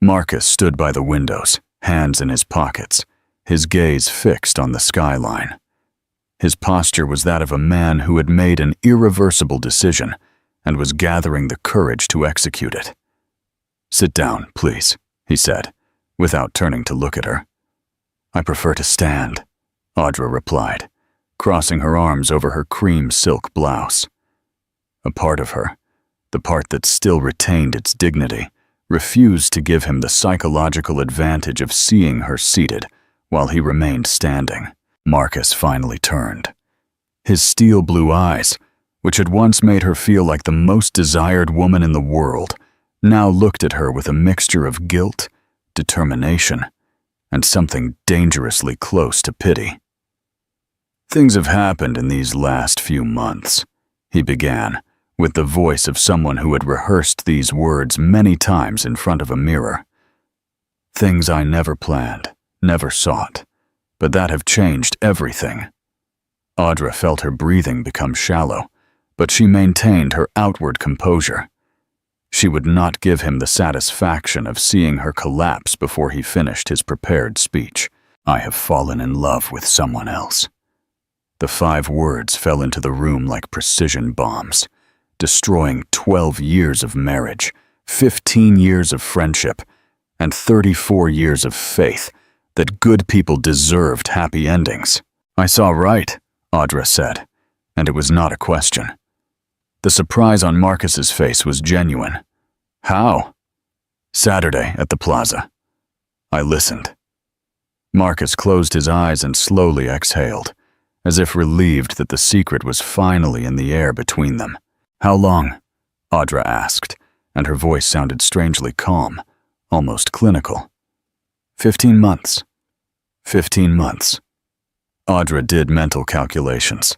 Marcus stood by the windows, hands in his pockets, his gaze fixed on the skyline. His posture was that of a man who had made an irreversible decision and was gathering the courage to execute it. "Sit down, please," he said, without turning to look at her. "I prefer to stand," Audra replied, crossing her arms over her cream silk blouse. A part of her, the part that still retained its dignity, refused to give him the psychological advantage of seeing her seated while he remained standing. Marcus finally turned. His steel blue eyes, which had once made her feel like the most desired woman in the world, now looked at her with a mixture of guilt, determination, and something dangerously close to pity. "Things have happened in these last few months," he began, with the voice of someone who had rehearsed these words many times in front of a mirror. "Things I never planned, never sought, but that have changed everything." Audra felt her breathing become shallow, but she maintained her outward composure. She would not give him the satisfaction of seeing her collapse before he finished his prepared speech. "I have fallen in love with someone else." The 5 words fell into the room like precision bombs, destroying 12 years of marriage, 15 years of friendship, and 34 years of faith that good people deserved happy endings. "I saw right," Audra said, and it was not a question. The surprise on Marcus's face was genuine. "How?" "Saturday at the plaza." I listened. Marcus closed his eyes and slowly exhaled, as if relieved that the secret was finally in the air between them. "How long?" Audra asked, and her voice sounded strangely calm, almost clinical. 15 months. 15 months. Audra did mental calculations.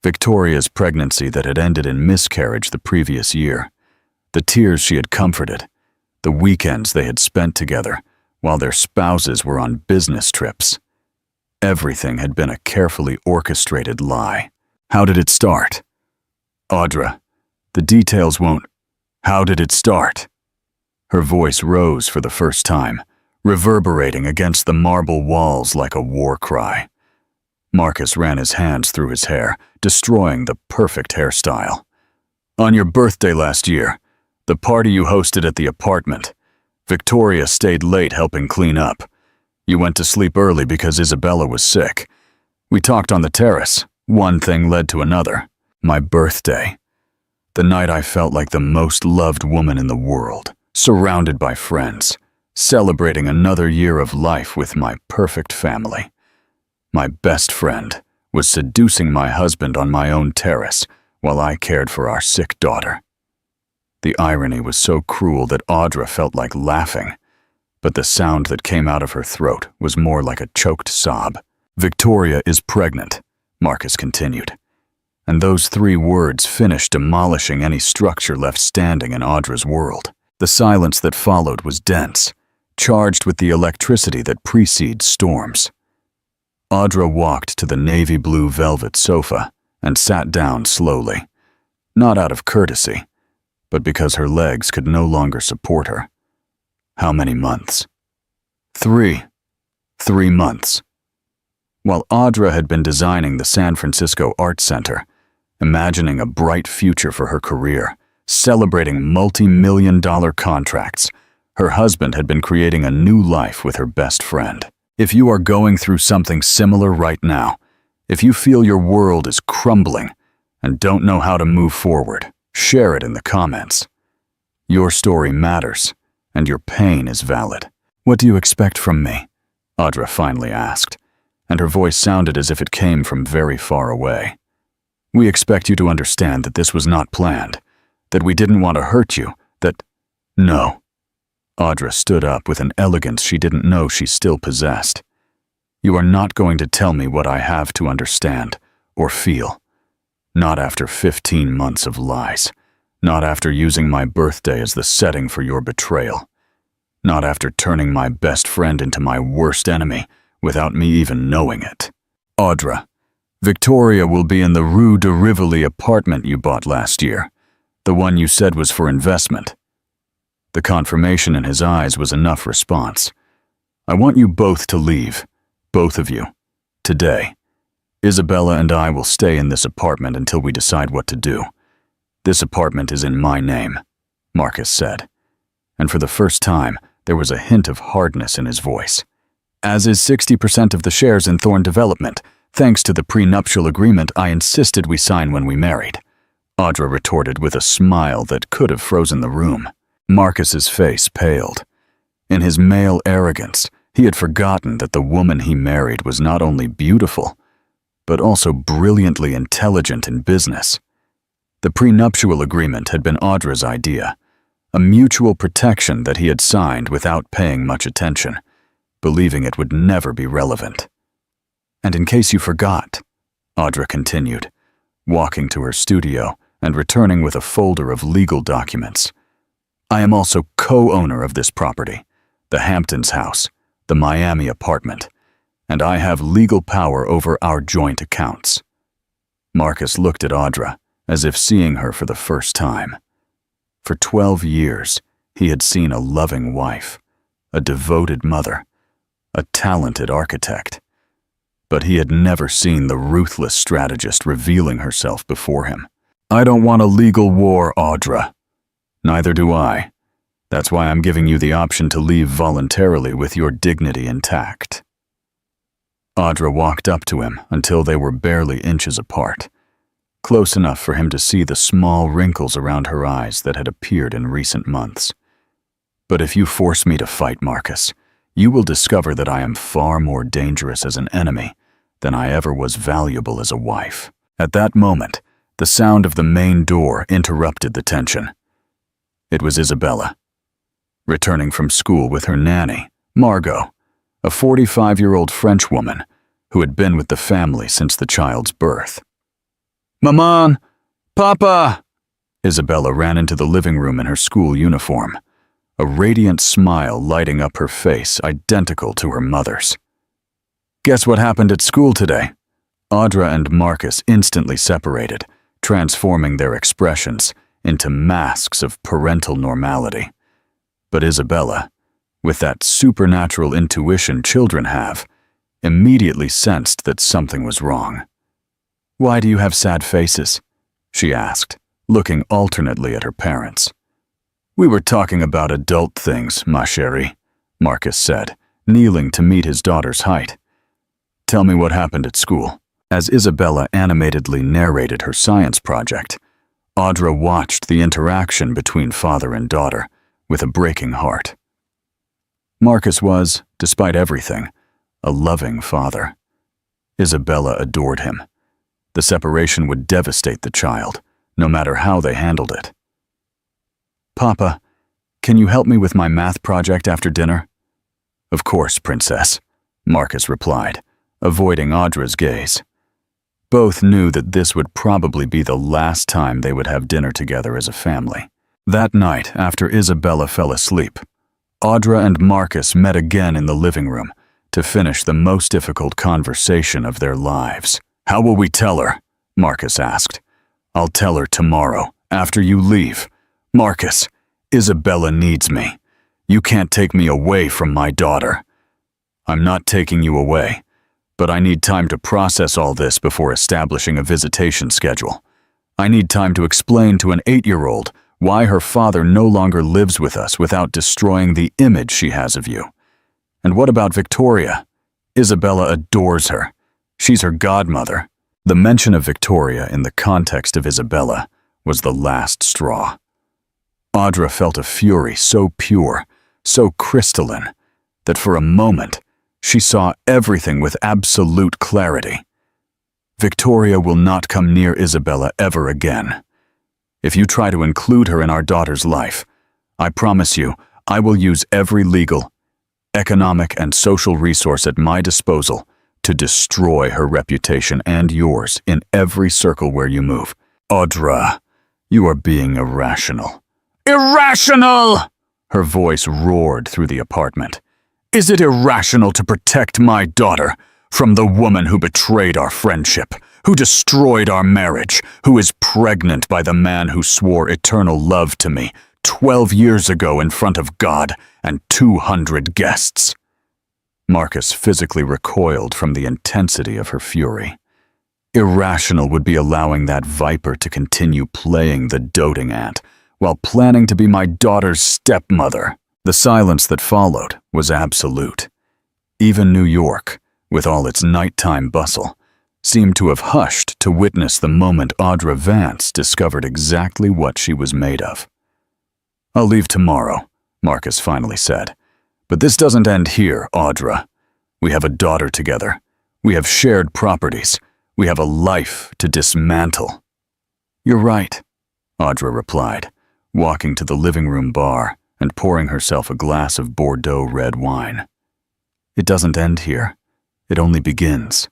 Victoria's pregnancy that had ended in miscarriage the previous year, the tears she had comforted, the weekends they had spent together while their spouses were on business trips. Everything had been a carefully orchestrated lie. How did it start? "Audra, the details won't—" "How did it start?" Her voice rose for the first time, reverberating against the marble walls like a war cry. Marcus ran his hands through his hair, destroying the perfect hairstyle. "On your birthday last year, the party you hosted at the apartment. Victoria stayed late helping clean up. You went to sleep early because Isabella was sick. We talked on the terrace. One thing led to another. My birthday. The night I felt like the most loved woman in the world, surrounded by friends, celebrating another year of life with my perfect family. My best friend was seducing my husband on my own terrace while I cared for our sick daughter." The irony was so cruel that Audra felt like laughing, but the sound that came out of her throat was more like a choked sob. "Victoria is pregnant," Marcus continued, and those 3 words finished demolishing any structure left standing in Audra's world. The silence that followed was dense, charged with the electricity that precedes storms. Audra walked to the navy blue velvet sofa and sat down slowly, not out of courtesy, but because her legs could no longer support her. "How many months?" 3. 3 months. While Audra had been designing the San Francisco Art Center, imagining a bright future for her career, celebrating multi-million-dollar contracts, her husband had been creating a new life with her best friend. If you are going through something similar right now, If you feel your world is crumbling and don't know how to move forward, share it in the comments. Your story matters, and your pain is valid. What do you expect from me? Audra finally asked, and her voice sounded as if it came from very far away. We expect you to understand that this was not planned, that we didn't want to hurt you, that… No. Audra stood up with an elegance she didn't know she still possessed. You are not going to tell me what I have to understand or feel. Not after 15 months of lies. Not after using my birthday as the setting for your betrayal. Not after turning my best friend into my worst enemy without me even knowing it. Audra, Victoria will be in the Rue de Rivoli apartment you bought last year, the one you said was for investment. The confirmation in his eyes was enough response. I want you both to leave. Both of you. Today. Isabella and I will stay in this apartment until we decide what to do. This apartment is in my name, Marcus said. And for the first time, there was a hint of hardness in his voice. As is 60% of the shares in Thorn Development, thanks to the prenuptial agreement I insisted we sign when we married. Audra retorted with a smile that could have frozen the room. Marcus's face paled. In his male arrogance, he had forgotten that the woman he married was not only beautiful, but also brilliantly intelligent in business. The prenuptial agreement had been Audra's idea, a mutual protection that he had signed without paying much attention, believing it would never be relevant. And in case you forgot, Audra continued, walking to her studio and returning with a folder of legal documents. I am also co-owner of this property, the Hamptons house, the Miami apartment, and I have legal power over our joint accounts. Marcus looked at Audra, as if seeing her for the first time. For 12 years, he had seen a loving wife, a devoted mother, a talented architect. But he had never seen the ruthless strategist revealing herself before him. I don't want a legal war, Audra. Neither do I. That's why I'm giving you the option to leave voluntarily with your dignity intact. Audra walked up to him until they were barely inches apart, close enough for him to see the small wrinkles around her eyes that had appeared in recent months. But if you force me to fight, Marcus, you will discover that I am far more dangerous as an enemy than I ever was valuable as a wife. At that moment, the sound of the main door interrupted the tension. It was Isabella, returning from school with her nanny, Margot, a 45-year-old French woman who had been with the family since the child's birth. Maman! Papa! Isabella ran into the living room in her school uniform, a radiant smile lighting up her face identical to her mother's. Guess what happened at school today? Audra and Marcus instantly separated, transforming their expressions into masks of parental normality. But Isabella, with that supernatural intuition children have, immediately sensed that something was wrong. Why do you have sad faces? She asked, looking alternately at her parents. We were talking about adult things, ma chérie, Marcus said, kneeling to meet his daughter's height. Tell me what happened at school. As Isabella animatedly narrated her science project, Audra watched the interaction between father and daughter with a breaking heart. Marcus was, despite everything, a loving father. Isabella adored him. The separation would devastate the child, no matter how they handled it. Papa, can you help me with my math project after dinner? Of course, Princess, Marcus replied, avoiding Audra's gaze. Both knew that this would probably be the last time they would have dinner together as a family. That night, after Isabella fell asleep, Audra and Marcus met again in the living room to finish the most difficult conversation of their lives. How will we tell her? Marcus asked. I'll tell her tomorrow, after you leave. Marcus, Isabella needs me. You can't take me away from my daughter. I'm not taking you away, but I need time to process all this before establishing a visitation schedule. I need time to explain to an 8-year-old why her father no longer lives with us without destroying the image she has of you. And what about Victoria? Isabella adores her. She's her godmother. The mention of Victoria in the context of Isabella was the last straw. Audra felt a fury so pure, so crystalline, that for a moment she saw everything with absolute clarity. Victoria will not come near Isabella ever again. If you try to include her in our daughter's life, I promise you I will use every legal, economic, and social resource at my disposal to destroy her reputation and yours in every circle where you move. Audra, you are being irrational. Irrational! Her voice roared through the apartment. Is it irrational to protect my daughter from the woman who betrayed our friendship, who destroyed our marriage, who is pregnant by the man who swore eternal love to me 12 years ago in front of God and 200 guests? Marcus physically recoiled from the intensity of her fury. Irrational would be allowing that viper to continue playing the doting aunt while planning to be my daughter's stepmother. The silence that followed was absolute. Even New York, with all its nighttime bustle, seemed to have hushed to witness the moment Audra Vance discovered exactly what she was made of. I'll leave tomorrow, Marcus finally said. But this doesn't end here, Audra. We have a daughter together. We have shared properties. We have a life to dismantle. You're right, Audra replied, walking to the living room bar and pouring herself a glass of Bordeaux red wine. It doesn't end here. It only begins.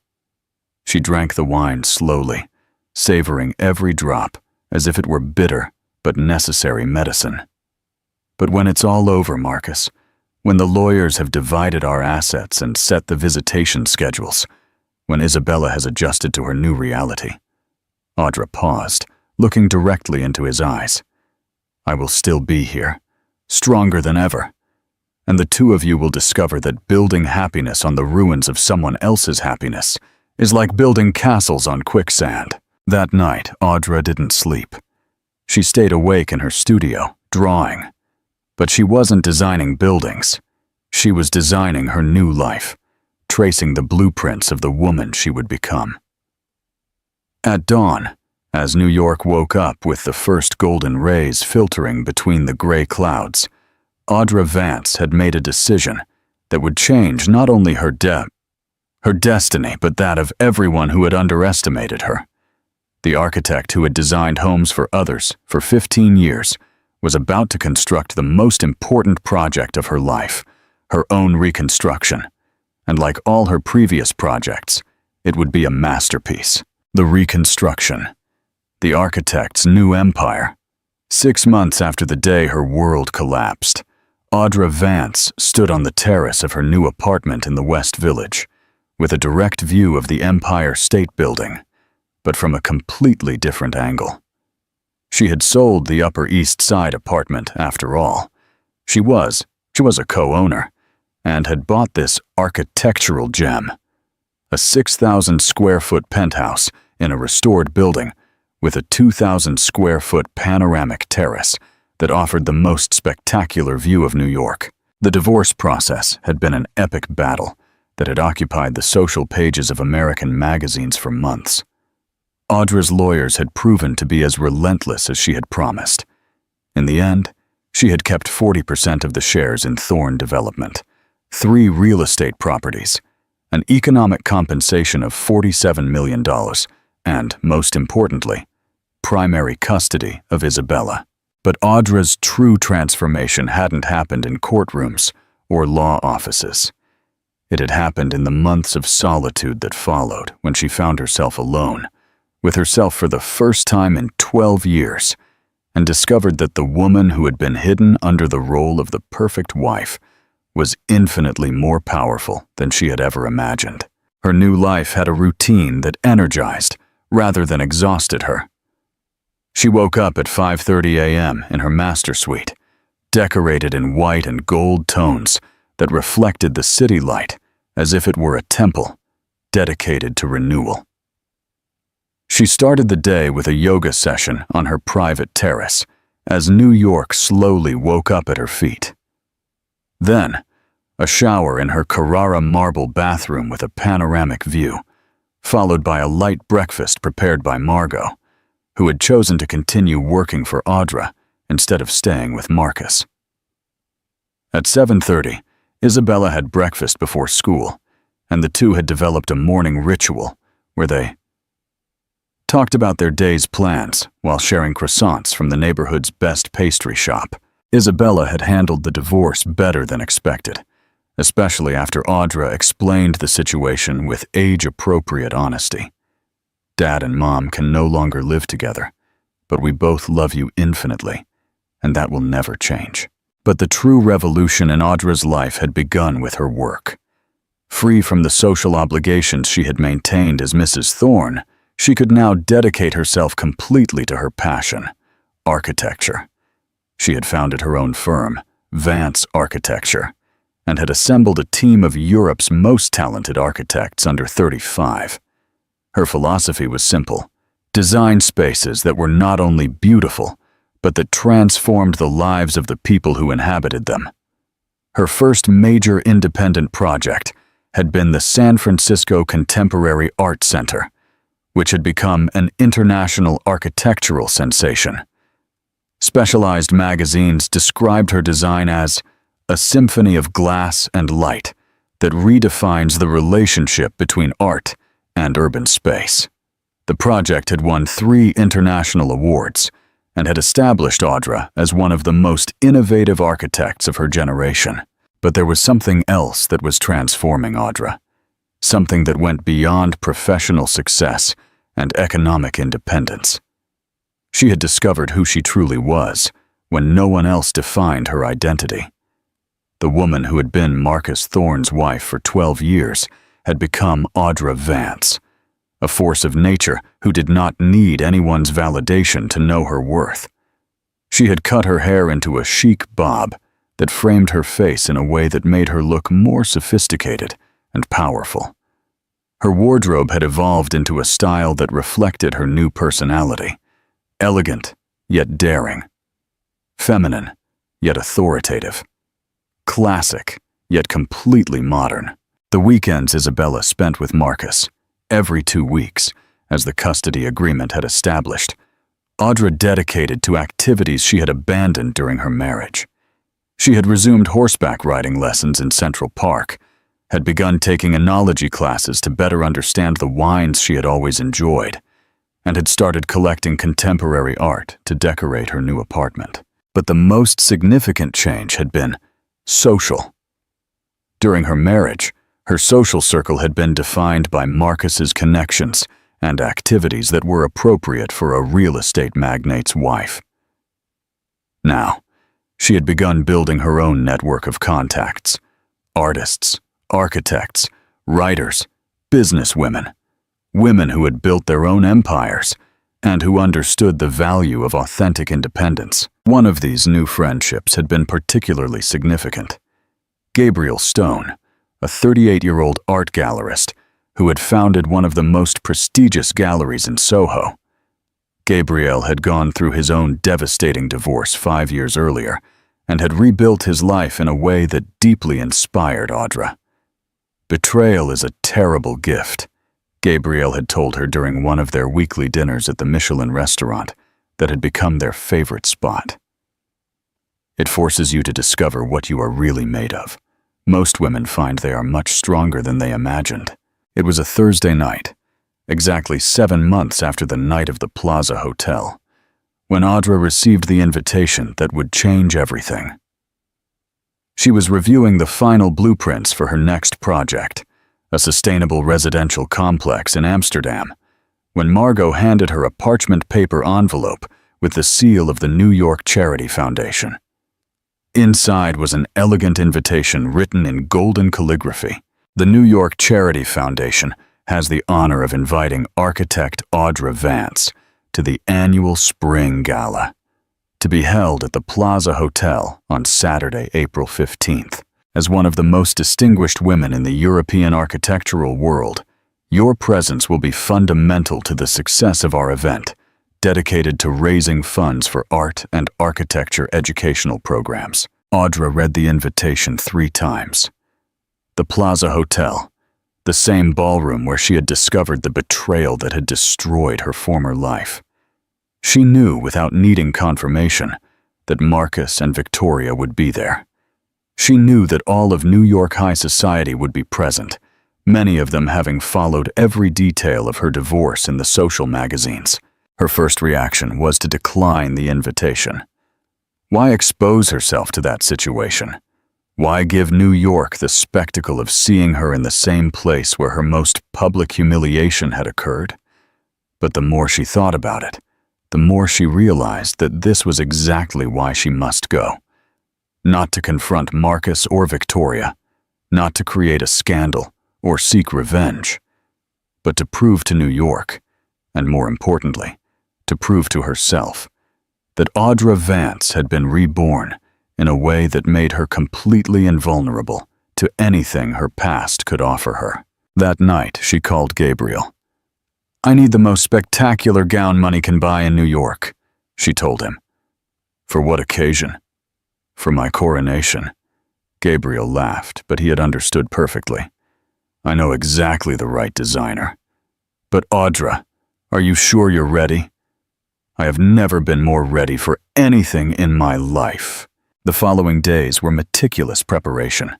She drank the wine slowly, savoring every drop as if it were bitter but necessary medicine. But when it's all over, Marcus, when the lawyers have divided our assets and set the visitation schedules, when Isabella has adjusted to her new reality. Audra paused, looking directly into his eyes. I will still be here, stronger than ever, and the two of you will discover that building happiness on the ruins of someone else's happiness is like building castles on quicksand. That night, Audra didn't sleep. She stayed awake in her studio, drawing. But she wasn't designing buildings. She was designing her new life, tracing the blueprints of the woman she would become. At dawn, as New York woke up with the first golden rays filtering between the gray clouds, Audra Vance had made a decision that would change not only her destiny, but that of everyone who had underestimated her. The architect who had designed homes for others for 15 years was about to construct the most important project of her life, her own reconstruction. And like all her previous projects, it would be a masterpiece. The reconstruction. The architect's new empire. 6 months after the day her world collapsed, Audra Vance stood on the terrace of her new apartment in the West Village, with a direct view of the Empire State Building, but from a completely different angle. She had sold the Upper East Side apartment, after all. She was a co-owner, and had bought this architectural gem, a 6,000-square-foot penthouse in a restored building with a 2,000-square-foot panoramic terrace that offered the most spectacular view of New York. The divorce process had been an epic battle that had occupied the social pages of American magazines for months. Audra's lawyers had proven to be as relentless as she had promised. In the end, she had kept 40% of the shares in Thorne Development, 3 real estate properties, an economic compensation of $47 million, and, most importantly, primary custody of Isabella. But Audra's true transformation hadn't happened in courtrooms or law offices. It had happened in the months of solitude that followed when she found herself alone, with herself for the first time in 12 years, and discovered that the woman who had been hidden under the role of the perfect wife was infinitely more powerful than she had ever imagined. Her new life had a routine that energized rather than exhausted her. She woke up at 5:30 a.m. in her master suite, decorated in white and gold tones that reflected the city light as if it were a temple dedicated to renewal. She started the day with a yoga session on her private terrace as New York slowly woke up at her feet. Then, a shower in her Carrara marble bathroom with a panoramic view, followed by a light breakfast prepared by Margot, who had chosen to continue working for Audra instead of staying with Marcus. At 7:30, Isabella had breakfast before school, and the two had developed a morning ritual where they talked about their day's plans while sharing croissants from the neighborhood's best pastry shop. Isabella had handled the divorce better than expected, especially after Audra explained the situation with age-appropriate honesty. Dad and Mom can no longer live together, but we both love you infinitely, and that will never change. But the true revolution in Audra's life had begun with her work. Free from the social obligations she had maintained as Mrs. Thorne, she could now dedicate herself completely to her passion, architecture. She had founded her own firm, Vance Architecture, and had assembled a team of Europe's most talented architects under 35. Her philosophy was simple: design spaces that were not only beautiful, but that transformed the lives of the people who inhabited them. Her first major independent project had been the San Francisco Contemporary Art Center, which had become an international architectural sensation. Specialized magazines described her design as a symphony of glass and light that redefines the relationship between art and urban space. The project had won 3 international awards and had established Audra as one of the most innovative architects of her generation. But there was something else that was transforming Audra, something that went beyond professional success and economic independence. She had discovered who she truly was when no one else defined her identity. The woman who had been Marcus Thorne's wife for 12 years had become Audra Vance, a force of nature who did not need anyone's validation to know her worth. She had cut her hair into a chic bob that framed her face in a way that made her look more sophisticated and powerful. Her wardrobe had evolved into a style that reflected her new personality: elegant yet daring, feminine yet authoritative, classic yet completely modern. The weekends Isabella spent with Marcus, every 2 weeks, as the custody agreement had established, Audra dedicated to activities she had abandoned during her marriage. She had resumed horseback riding lessons in Central Park, had begun taking enology classes to better understand the wines she had always enjoyed, and had started collecting contemporary art to decorate her new apartment. But the most significant change had been social. During her marriage, her social circle had been defined by Marcus's connections and activities that were appropriate for a real estate magnate's wife. Now, she had begun building her own network of contacts: artists, architects, writers, businesswomen, women who had built their own empires and who understood the value of authentic independence. One of these new friendships had been particularly significant. Gabriel Stone, a 38-year-old art gallerist who had founded one of the most prestigious galleries in Soho. Gabriel had gone through his own devastating divorce 5 years earlier and had rebuilt his life in a way that deeply inspired Audra. "Betrayal is a terrible gift," Gabriel had told her during one of their weekly dinners at the Michelin restaurant that had become their favorite spot. "It forces you to discover what you are really made of. Most women find they are much stronger than they imagined." It was a Thursday night, exactly 7 months after the night of the Plaza Hotel, when Audra received the invitation that would change everything. She was reviewing the final blueprints for her next project, a sustainable residential complex in Amsterdam, when Margot handed her a parchment paper envelope with the seal of the New York Charity Foundation. Inside was an elegant invitation written in golden calligraphy. The New York Charity Foundation has the honor of inviting architect Audra Vance to the annual Spring Gala, to be held at the Plaza Hotel on Saturday, April 15th. As one of the most distinguished women in the European architectural world, your presence will be fundamental to the success of our event, dedicated to raising funds for art and architecture educational programs. Audra read the invitation 3 times. The Plaza Hotel, the same ballroom where she had discovered the betrayal that had destroyed her former life. She knew without needing confirmation that Marcus and Victoria would be there. She knew that all of New York high society would be present, many of them having followed every detail of her divorce in the social magazines. Her first reaction was to decline the invitation. Why expose herself to that situation? Why give New York the spectacle of seeing her in the same place where her most public humiliation had occurred? But the more she thought about it, the more she realized that this was exactly why she must go. Not to confront Marcus or Victoria, not to create a scandal or seek revenge, but to prove to New York, and more importantly, to prove to herself, that Audra Vance had been reborn in a way that made her completely invulnerable to anything her past could offer her. That night, she called Gabriel. "I need the most spectacular gown money can buy in New York," she told him. "For what occasion?" "For my coronation." Gabriel laughed, but he had understood perfectly. "I know exactly the right designer. But Audra, are you sure you're ready?" "I have never been more ready for anything in my life." The following days were meticulous preparation.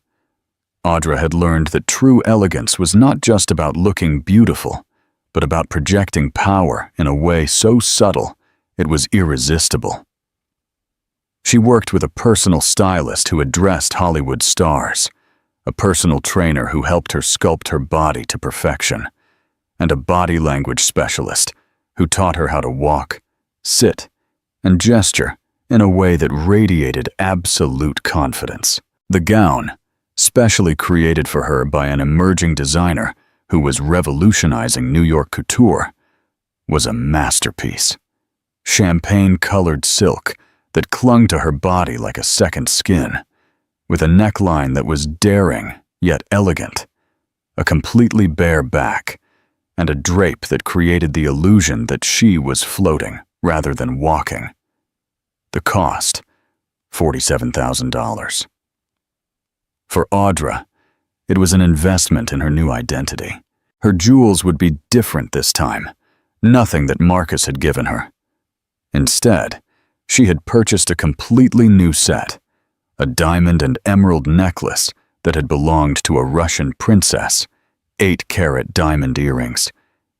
Audra had learned that true elegance was not just about looking beautiful, but about projecting power in a way so subtle it was irresistible. She worked with a personal stylist who had dressed Hollywood stars, a personal trainer who helped her sculpt her body to perfection, and a body language specialist who taught her how to walk, sit, and gesture in a way that radiated absolute confidence. The gown, specially created for her by an emerging designer who was revolutionizing New York couture, was a masterpiece. Champagne-colored silk that clung to her body like a second skin, with a neckline that was daring yet elegant, a completely bare back, and a drape that created the illusion that she was floating rather than walking. The cost, $47,000. For Audra, it was an investment in her new identity. Her jewels would be different this time, nothing that Marcus had given her. Instead, she had purchased a completely new set, a diamond and emerald necklace that had belonged to a Russian princess, 8-carat diamond earrings,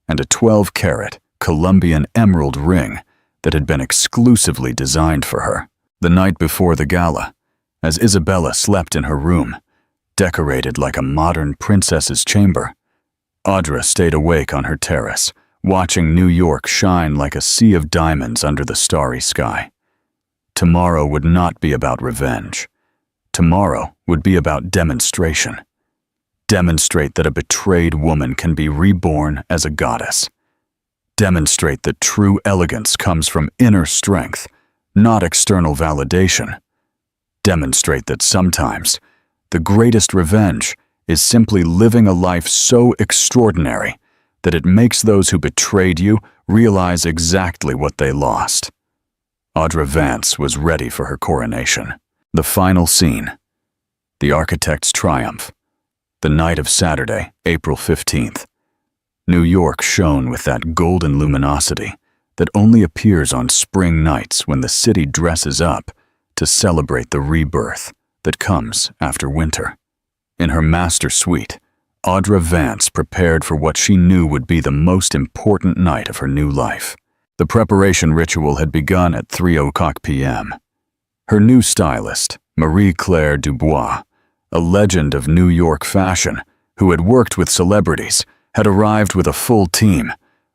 and a 12-carat Colombian emerald ring that had been exclusively designed for her. The night before the gala, as Isabella slept in her room, decorated like a modern princess's chamber, Audra stayed awake on her terrace, watching New York shine like a sea of diamonds under the starry sky. Tomorrow would not be about revenge. Tomorrow would be about demonstration. Demonstrate that a betrayed woman can be reborn as a goddess. Demonstrate that true elegance comes from inner strength, not external validation. Demonstrate that sometimes the greatest revenge is simply living a life so extraordinary that it makes those who betrayed you realize exactly what they lost. Audra Vance was ready for her coronation. The final scene. The architect's triumph. The night of Saturday, April 15th. New York shone with that golden luminosity that only appears on spring nights when the city dresses up to celebrate the rebirth that comes after winter. In her master suite, Audra Vance prepared for what she knew would be the most important night of her new life. The preparation ritual had begun at 3:00 p.m. Her new stylist, Marie-Claire Dubois, a legend of New York fashion who had worked with celebrities, had arrived with a full team: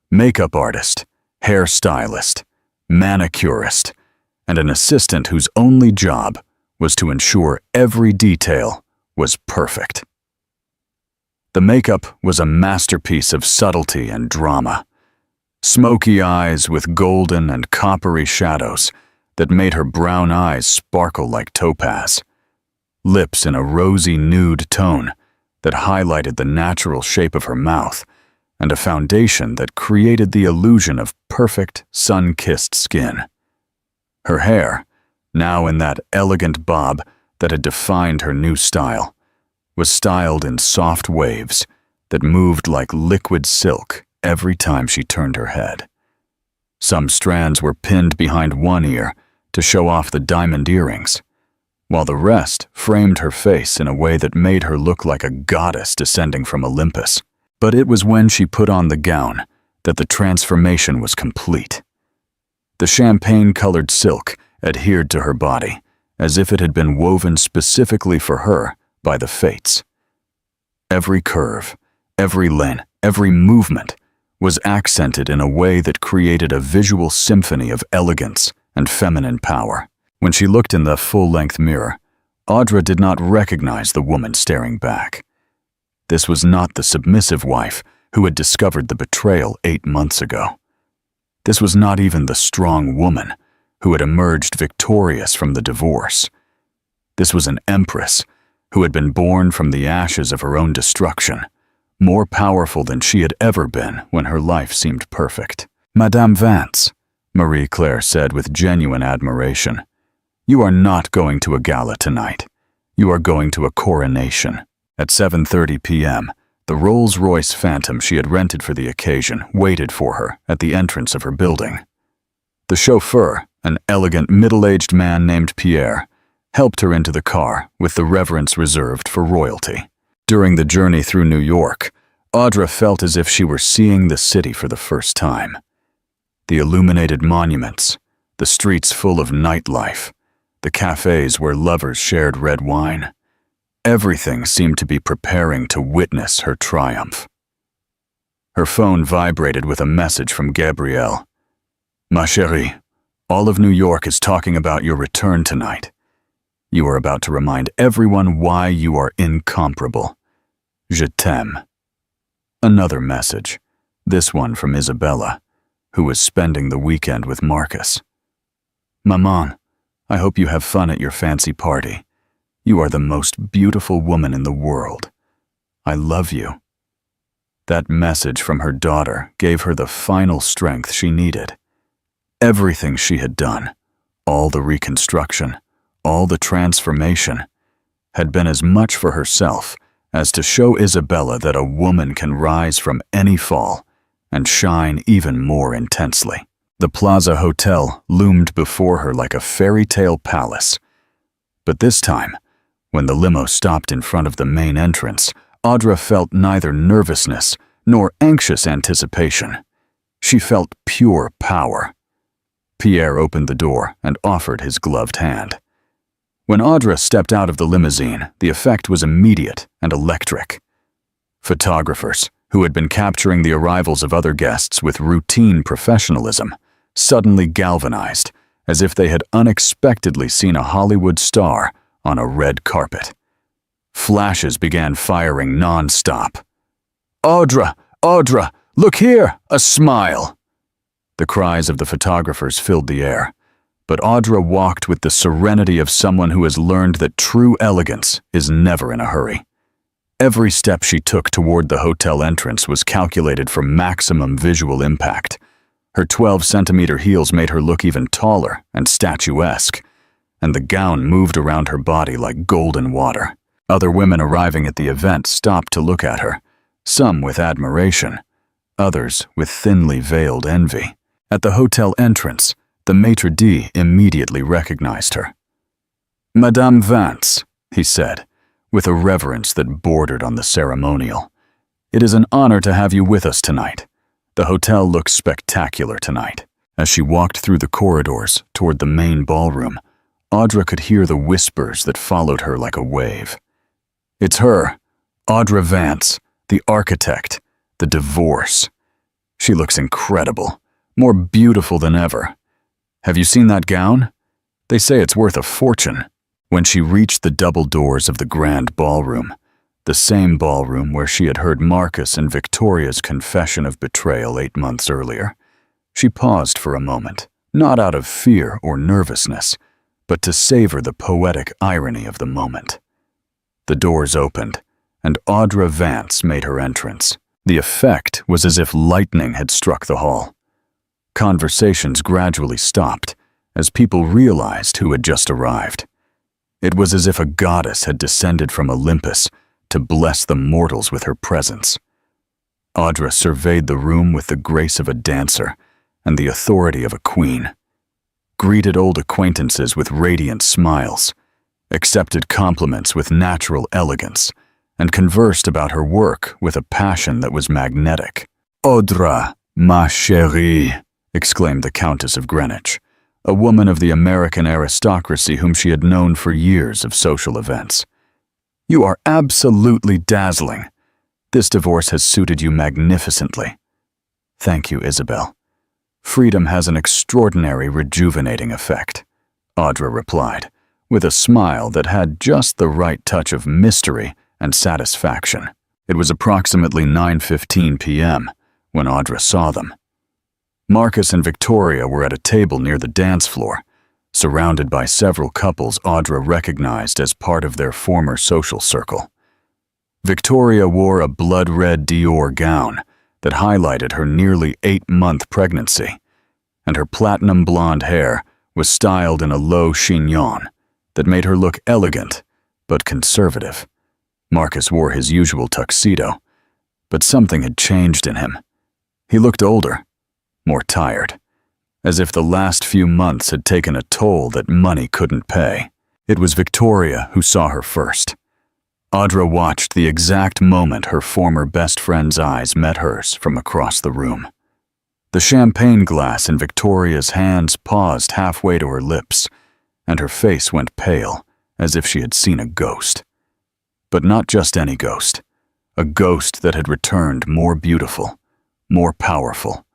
makeup artist, hairstylist, manicurist, and an assistant whose only job was to ensure every detail was perfect. The makeup was a masterpiece of subtlety and drama. Smoky eyes with golden and coppery shadows that made her brown eyes sparkle like topaz. Lips in a rosy nude tone that highlighted the natural shape of her mouth, and a foundation that created the illusion of perfect, sun-kissed skin. Her hair, now in that elegant bob that had defined her new style, was styled in soft waves that moved like liquid silk every time she turned her head. Some strands were pinned behind one ear to show off the diamond earrings, while the rest framed her face in a way that made her look like a goddess descending from Olympus. But it was when she put on the gown that the transformation was complete. The champagne-colored silk adhered to her body, as if it had been woven specifically for her by the fates. Every curve, every line, every movement was accented in a way that created a visual symphony of elegance and feminine power. When she looked in the full-length mirror, Audra did not recognize the woman staring back. This was not the submissive wife who had discovered the betrayal 8 months ago. This was not even the strong woman who had emerged victorious from the divorce. This was an empress who had been born from the ashes of her own destruction, more powerful than she had ever been when her life seemed perfect. "Madame Vance," Marie-Claire said with genuine admiration, "you are not going to a gala tonight. You are going to a coronation." At 7:30 p.m., the Rolls-Royce Phantom she had rented for the occasion waited for her at the entrance of her building. The chauffeur, an elegant middle-aged man named Pierre, helped her into the car with the reverence reserved for royalty. During the journey through New York, Audra felt as if she were seeing the city for the first time. The illuminated monuments, the streets full of nightlife, the cafes where lovers shared red wine. Everything seemed to be preparing to witness her triumph. Her phone vibrated with a message from Gabrielle. "Ma chérie, all of New York is talking about your return tonight. You are about to remind everyone why you are incomparable. Je t'aime." Another message, this one from Isabella, who was spending the weekend with Marcus. "Maman, I hope you have fun at your fancy party. You are the most beautiful woman in the world. I love you." That message from her daughter gave her the final strength she needed. Everything she had done, all the reconstruction, all the transformation, had been as much for herself as to show Isabella that a woman can rise from any fall and shine even more intensely. The Plaza Hotel loomed before her like a fairy tale palace. But this time, when the limo stopped in front of the main entrance, Audra felt neither nervousness nor anxious anticipation. She felt pure power. Pierre opened the door and offered his gloved hand. When Audra stepped out of the limousine, the effect was immediate and electric. Photographers, who had been capturing the arrivals of other guests with routine professionalism, suddenly galvanized, as if they had unexpectedly seen a Hollywood star on a red carpet. Flashes began firing non-stop. "Audra! Audra! Look here! A smile!" The cries of the photographers filled the air, but Audra walked with the serenity of someone who has learned that true elegance is never in a hurry. Every step she took toward the hotel entrance was calculated for maximum visual impact. Her 12-centimeter heels made her look even taller and statuesque, and the gown moved around her body like golden water. Other women arriving at the event stopped to look at her, some with admiration, others with thinly veiled envy. At the hotel entrance, the maitre d' immediately recognized her. "Madame Vance," he said, with a reverence that bordered on the ceremonial. "It is an honor to have you with us tonight. The hotel looks spectacular tonight." As she walked through the corridors toward the main ballroom, Audra could hear the whispers that followed her like a wave. "It's her, Audra Vance, the architect, the divorce. She looks incredible, more beautiful than ever. Have you seen that gown? They say it's worth a fortune." When she reached the double doors of the grand ballroom, the same ballroom where she had heard Marcus and Victoria's confession of betrayal 8 months earlier, she paused for a moment, not out of fear or nervousness, but to savor the poetic irony of the moment. The doors opened, and Audra Vance made her entrance. The effect was as if lightning had struck the hall. Conversations gradually stopped as people realized who had just arrived. It was as if a goddess had descended from Olympus to bless the mortals with her presence. Audra surveyed the room with the grace of a dancer and the authority of a queen, greeted old acquaintances with radiant smiles, accepted compliments with natural elegance, and conversed about her work with a passion that was magnetic. "Audra, ma chérie," exclaimed the Countess of Greenwich, a woman of the American aristocracy whom she had known for years of social events. "You are absolutely dazzling. This divorce has suited you magnificently." "Thank you, Isabel. Freedom has an extraordinary rejuvenating effect," Audra replied, with a smile that had just the right touch of mystery and satisfaction. It was approximately 9:15 p.m. when Audra saw them. Marcus and Victoria were at a table near the dance floor, surrounded by several couples Audra recognized as part of their former social circle. Victoria wore a blood-red Dior gown that highlighted her nearly 8-month pregnancy, and her platinum blonde hair was styled in a low chignon that made her look elegant but conservative. Marcus wore his usual tuxedo, but something had changed in him. He looked older, more tired, as if the last few months had taken a toll that money couldn't pay. It was Victoria who saw her first. Audra watched the exact moment her former best friend's eyes met hers from across the room. The champagne glass in Victoria's hands paused halfway to her lips, and her face went pale, as if she had seen a ghost. But not just any ghost. A ghost that had returned more beautiful, more powerful,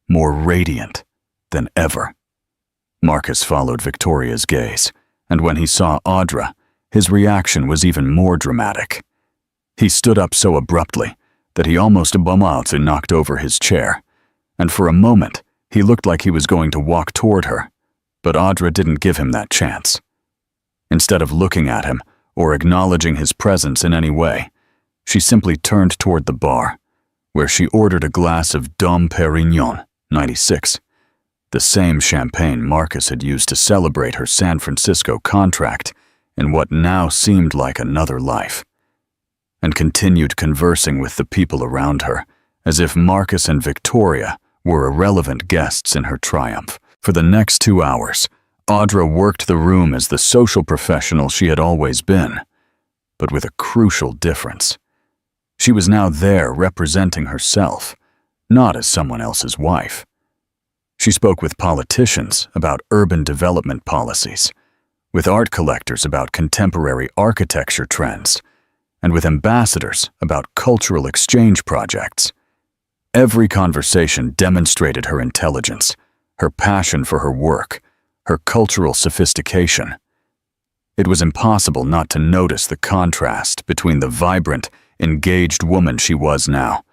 more radiant than ever. Marcus followed Victoria's gaze, and when he saw Audra, his reaction was even more dramatic. He stood up so abruptly that he almost knocked over his chair, and for a moment he looked like he was going to walk toward her, but Audra didn't give him that chance. Instead of looking at him or acknowledging his presence in any way, she simply turned toward the bar, where she ordered a glass of Dom Pérignon 96, the same champagne Marcus had used to celebrate her San Francisco contract in what now seemed like another life, and continued conversing with the people around her, as if Marcus and Victoria were irrelevant guests in her triumph. For the next 2 hours, Audra worked the room as the social professional she had always been, but with a crucial difference. She was now there representing herself, not as someone else's wife. She spoke with politicians about urban development policies, with art collectors about contemporary architecture trends, and with ambassadors about cultural exchange projects. Every conversation demonstrated her intelligence, her passion for her work, her cultural sophistication. It was impossible not to notice the contrast between the vibrant, engaged woman she was now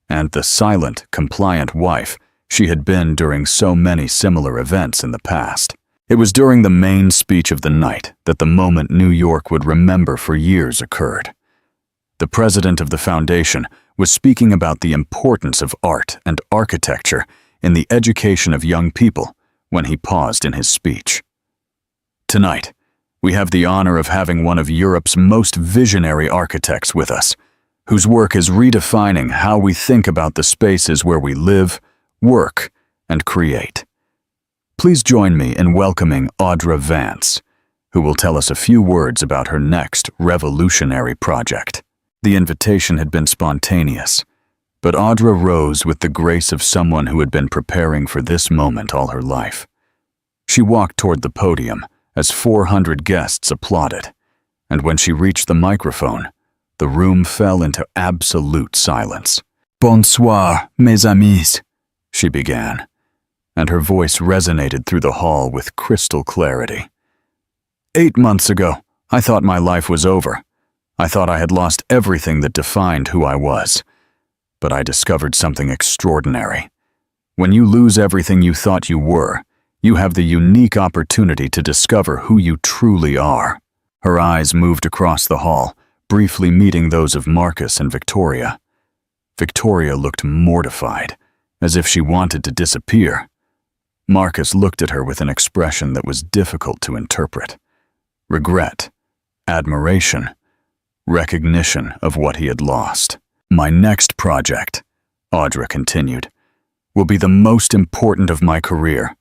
and the silent, compliant wife she had been during so many similar events in the past. It was during the main speech of the night that the moment New York would remember for years occurred. The president of the foundation was speaking about the importance of art and architecture in the education of young people when he paused in his speech. "Tonight, we have the honor of having one of Europe's most visionary architects with us, whose work is redefining how we think about the spaces where we live, work, and create. Please join me in welcoming Audra Vance, who will tell us a few words about her next revolutionary project." The invitation had been spontaneous, but Audra rose with the grace of someone who had been preparing for this moment all her life. She walked toward the podium as 400 guests applauded, and when she reached the microphone, the room fell into absolute silence. "Bonsoir, mes amis," she began, and her voice resonated through the hall with crystal clarity. 8 months ago, I thought my life was over. I thought I had lost everything that defined who I was. But I discovered something extraordinary. When you lose everything you thought you were, you have the unique opportunity to discover who you truly are. Her eyes moved across the hall, briefly meeting those of Marcus and Victoria. Victoria looked mortified, as if she wanted to disappear. Marcus looked at her with an expression that was difficult to interpret. Regret, admiration, recognition of what he had lost. "My next project," Audra continued, will be the most important of my career.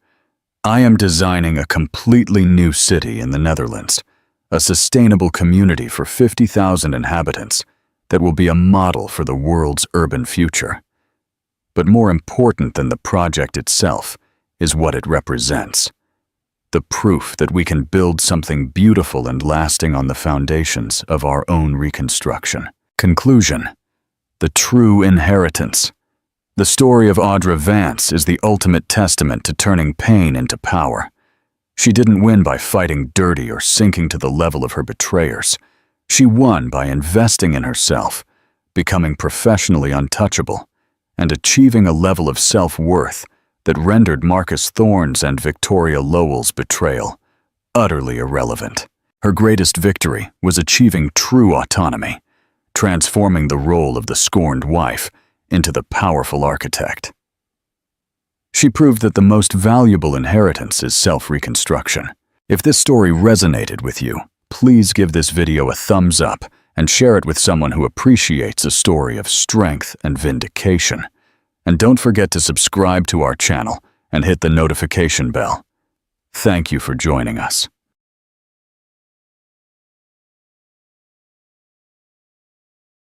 I am designing a completely new city in the Netherlands, a sustainable community for 50,000 inhabitants that will be a model for the world's urban future. But more important than the project itself is what it represents. The proof that we can build something beautiful and lasting on the foundations of our own reconstruction. Conclusion: the true inheritance. The story of Audra Vance is the ultimate testament to turning pain into power. She didn't win by fighting dirty or sinking to the level of her betrayers. She won by investing in herself, becoming professionally untouchable, and achieving a level of self-worth that rendered Marcus Thorne's and Victoria Lowell's betrayal utterly irrelevant. Her greatest victory was achieving true autonomy, transforming the role of the scorned wife into the powerful architect. She proved that the most valuable inheritance is self-reconstruction. If this story resonated with you, please give this video a thumbs up and share it with someone who appreciates a story of strength and vindication. And don't forget to subscribe to our channel and hit the notification bell. Thank you for joining us.